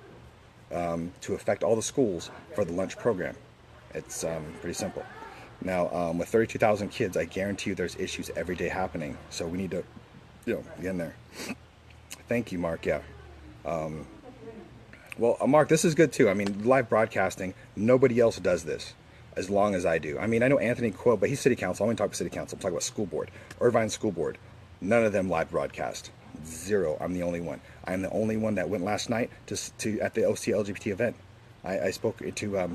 to affect all the schools for the lunch program. It's pretty simple. Now, with 32,000 kids, I guarantee you there's issues every day happening. So we need to, get in there. Thank you, Mark. Yeah. Well, Mark, this is good too. I mean, live broadcasting, nobody else does this as long as I do. I mean, I know Anthony Quill, but he's city council. I want to talk about city council. I'm talking about school board. Irvine School Board. None of them live broadcast. Zero. I'm the only one. I'm the only one that went last night to at the OC LGBT event. I spoke to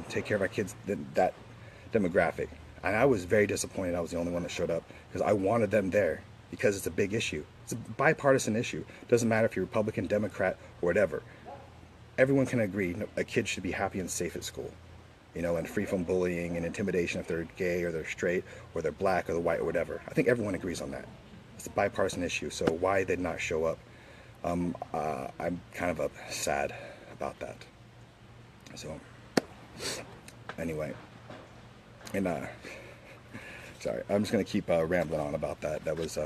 take care of my kids, that demographic. And I was very disappointed I was the only one that showed up because I wanted them there because it's a big issue. It's a bipartisan issue. It doesn't matter if you're Republican, Democrat, or whatever. Everyone can agree a kid should be happy and safe at school, you know, and free from bullying and intimidation if they're gay or they're straight or they're black or they're white or whatever. I think everyone agrees on that. It's a bipartisan issue, so why they not show up? I'm kind of sad about that. So, anyway, and sorry, I'm just gonna keep rambling on about that. That was,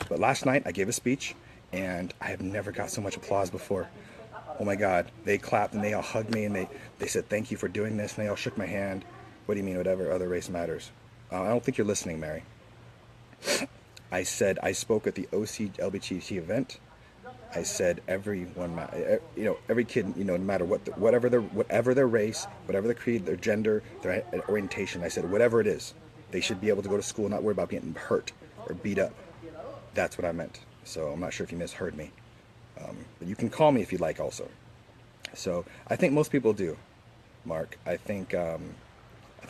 but last night I gave a speech, and I have never got so much applause before. Oh my God, they clapped and they all hugged me and they said, thank you for doing this. And they all shook my hand. What do you mean, whatever, other race matters? I don't think you're listening, Mary. I said, I spoke at the OC LGBT event. I said, everyone, you know, every kid, you know, no matter whatever their race, whatever their creed, their gender, their orientation, I said, whatever it is, they should be able to go to school and not worry about getting hurt or beat up. That's what I meant. So I'm not sure if you misheard me. But you can call me if you like also. So I think most people do, Mark. I think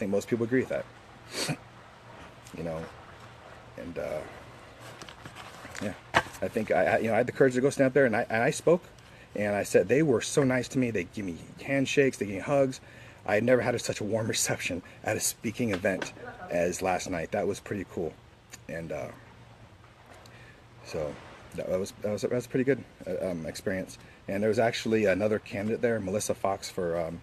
most people agree with that. You know, and yeah, I think I had the courage to go stand up there and I spoke, and I said they were so nice to me. They give me handshakes, they give me hugs. I had never had such a warm reception at a speaking event as last night. That was pretty cool, and so. That was a pretty good experience. And there was actually another candidate there, Melissa Fox, for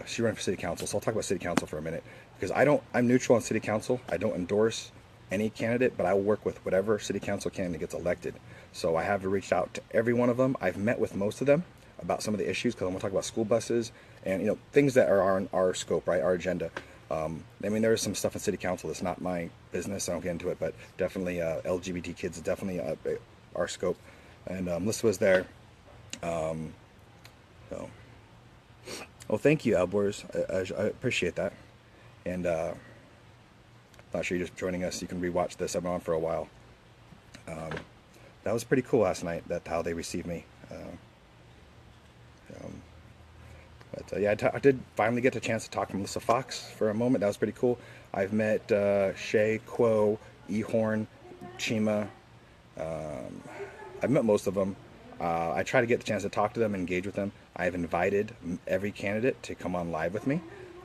she ran for city council. So I'll talk about city council for a minute because I'm neutral on city council. I don't endorse any candidate, but I will work with whatever city council candidate gets elected. So I have reached out to every one of them. I've met with most of them about some of the issues because I'm going to talk about school buses and, you know, things that are on our scope, right, our agenda. I mean, there is some stuff in city council that's not my business. I don't get into it, but definitely LGBT kids is definitely our scope, and Melissa was there. So, well, thank you, Albors. I appreciate that, and not sure you're just joining us. You can rewatch this. I've been on for a while. That was pretty cool last night. That's how they received me. But yeah, I did finally get the chance to talk to Melissa Fox for a moment. That was pretty cool. I've met Shay, Quo, Ehorn, Chima. I've met most of them. I try to get the chance to talk to them and engage with them. I've invited every candidate to come on live with me.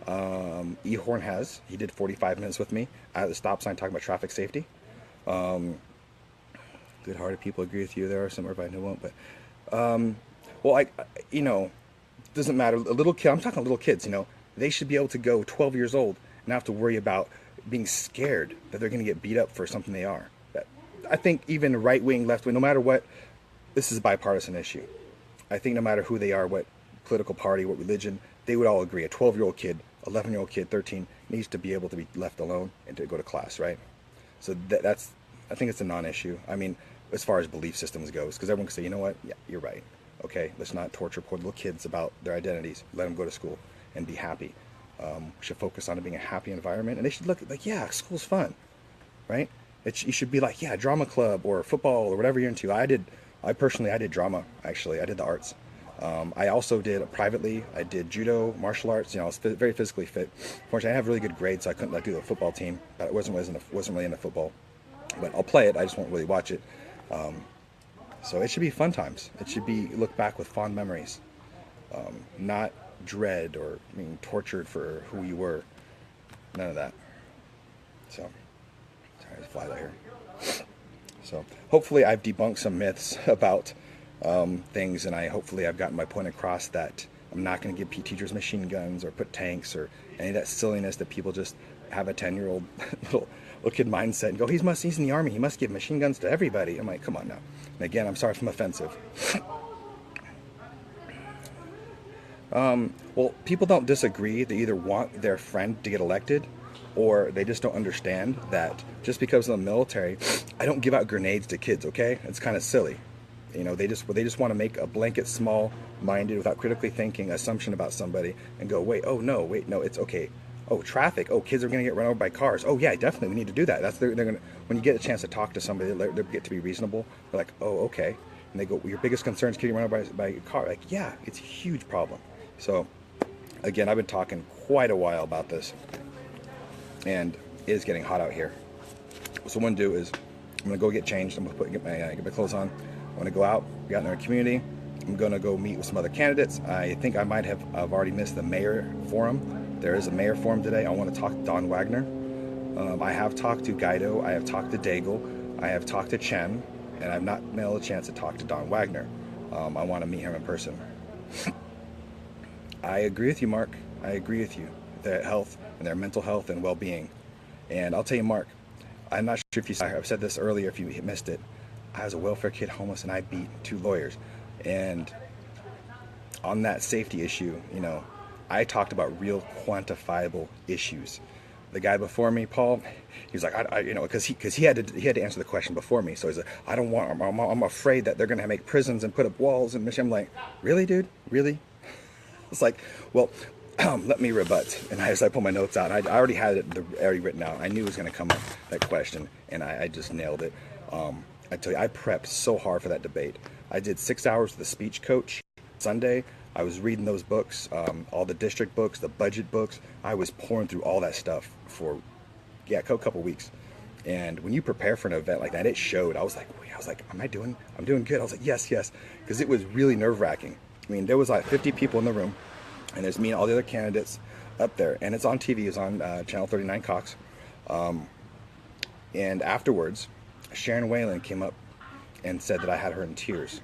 Ehorn he did 45 minutes with me at the stop sign talking about traffic safety. Good-hearted people agree with you. There are some everybody who won't, but well, you know, doesn't matter. A little kid, I'm talking little kids, you know, they should be able to go 12 years old and not have to worry about being scared that they're going to get beat up for something they are. I think even right wing, left wing, no matter what, this is a bipartisan issue. I think no matter who they are, what political party, what religion, they would all agree. A 12-year-old kid, 11-year-old kid, 13, needs to be able to be left alone and to go to class, right? So I think it's a non-issue. I mean, as far as belief systems goes, because everyone can say, you know what, yeah, you're right. Okay, let's not torture poor little kids about their identities. Let them go to school and be happy. We should focus on it being a happy environment, and they should look like, yeah, school's fun, right? You should be like, yeah, drama club or football or whatever you're into. I personally did drama, actually. I did the arts. I also did privately. I did judo, martial arts. You know, I was very physically fit. Fortunately, I have really good grades, so I couldn't do the football team. But I wasn't really into football. But I'll play it. I just won't really watch it. So it should be fun times. It should be look back with fond memories, not dread or being tortured for who you were. None of that. So. Sorry, there's a fly here. So hopefully I've debunked some myths about things, and hopefully I've gotten my point across that I'm not going to give teachers machine guns or put tanks or any of that silliness that people just have a 10-year-old little kid mindset and go, he's in the army, he must give machine guns to everybody. I'm like, come on now. And again, I'm sorry if I'm offensive. Well, people don't disagree. They either want their friend to get elected, or they just don't understand that just because I'm in the military, I don't give out grenades to kids, okay? It's kind of silly. You know, they just want to make a blanket, small-minded, without critically thinking, assumption about somebody and go, wait, oh no, wait, no, it's okay. Oh, traffic. Oh, kids are going to get run over by cars. Oh yeah, definitely, we need to do that. They're going to, when you get a chance to talk to somebody, they get to be reasonable. They're like, oh, okay. And they go, well, your biggest concern is getting run over by a car. Like, yeah, it's a huge problem. So, again, I've been talking quite a while about this, and it is getting hot out here. So what I'm going to do is, I'm going to go get changed. I'm going to get my clothes on. I'm going to go out in our community. I'm going to go meet with some other candidates. I think I might have already missed the mayor forum. There is a mayor forum today. I want to talk to Don Wagner. I have talked to Guido. I have talked to Daigle. I have talked to Chen. And I've not had a chance to talk to Don Wagner. I want to meet him in person. I agree with you, Mark. I agree with you. Their health and their mental health and well-being. And I'll tell you, Mark, I'm not sure if you saw, I've said this earlier if you missed it. I was a welfare kid homeless and I beat 2 lawyers. And on that safety issue, you know, I talked about real quantifiable issues. The guy before me, Paul, he was like, you know, because he had to answer the question before me. So he's like, I don't want, I'm afraid that they're going to make prisons and put up walls and mission. I'm like, really, dude, really? It's like, well, let me rebut. And I pulled my notes out. I already had it already written out. I knew it was going to come up, that question, and I just nailed it. I tell you, I prepped so hard for that debate. I did 6 hours with the speech coach Sunday. I was reading those books, all the district books, the budget books. I was pouring through all that stuff for, a couple weeks. And when you prepare for an event like that, it showed. I was like, I'm doing good. I was like, yes, because it was really nerve-wracking. I mean, there was like 50 people in the room, and there's me and all the other candidates up there, and it's on TV. It's on Channel 39 Cox. And afterwards, Sharon Whalen came up and said that I had her in tears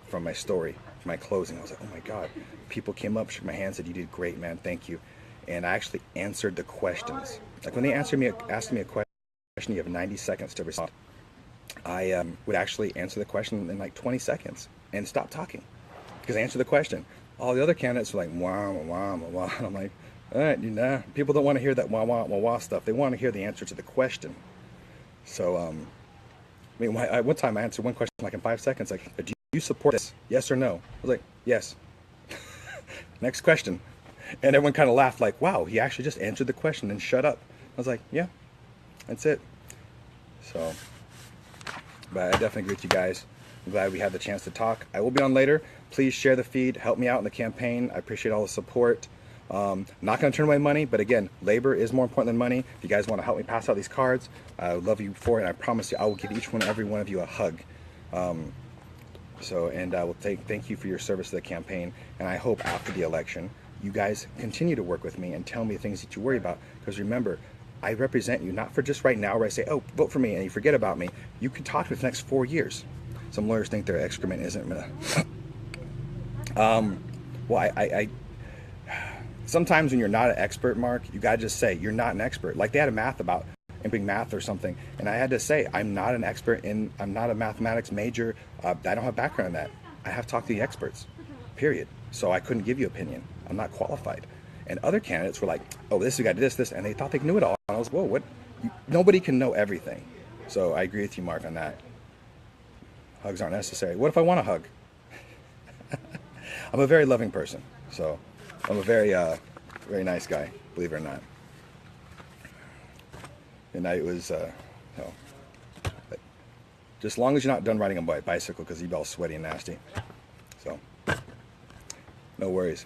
from my story, my closing. I was like, oh my God. People came up, shook my hand, said, you did great, man, thank you. And I actually answered the questions. Like when they asked me a question, you have 90 seconds to respond. I would actually answer the question in like 20 seconds and stop talking because I answered the question. All the other candidates were like, wah, wah, wah, wah. And I'm like, all right, people don't want to hear that wah, wah, wah, wah stuff. They want to hear the answer to the question. So, I mean, one time I answered one question like in 5 seconds, like, do you support this? Yes or no? I was like, yes. Next question. And everyone kind of laughed like, wow, he actually just answered the question and shut up. I was like, yeah, that's it. So, but I definitely agree with you guys. I'm glad we had the chance to talk. I will be on later. Please share the feed. Help me out in the campaign. I appreciate all the support. Not going to turn away money, but again, labor is more important than money. If you guys want to help me pass out these cards, I would love you for it. And I promise you, I will give every one of you a hug. And I will thank you for your service to the campaign. And I hope after the election, you guys continue to work with me and tell me things that you worry about. Because remember, I represent you, not for just right now where I say, oh, vote for me, and you forget about me. You can talk for the next 4 years. Some lawyers think their excrement isn't I sometimes when you're not an expert, Mark, you gotta just say you're not an expert. Like they had a math about imping math or something, and I had to say I'm not an expert I'm not a mathematics major. I don't have background in that. I have talked to the experts, period. So I couldn't give you opinion. I'm not qualified. And other candidates were like, oh, this guy did this, and they thought they knew it all. And I was, whoa, what? Nobody can know everything. So I agree with you, Mark, on that. Hugs aren't necessary. What if I want a hug? I'm a very loving person, so I'm a very nice guy, believe it or not. And I was, but just as long as you're not done riding a bicycle, because you'd be all sweaty and nasty. So, no worries.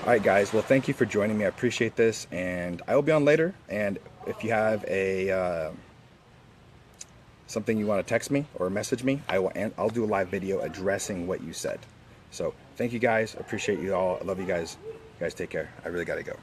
All right, guys. Well, thank you for joining me. I appreciate this, and I will be on later. And if you have something you want to text me or message me, I'll do a live video addressing what you said. So thank you guys. Appreciate you all. I love you guys. You guys take care. I really got to go.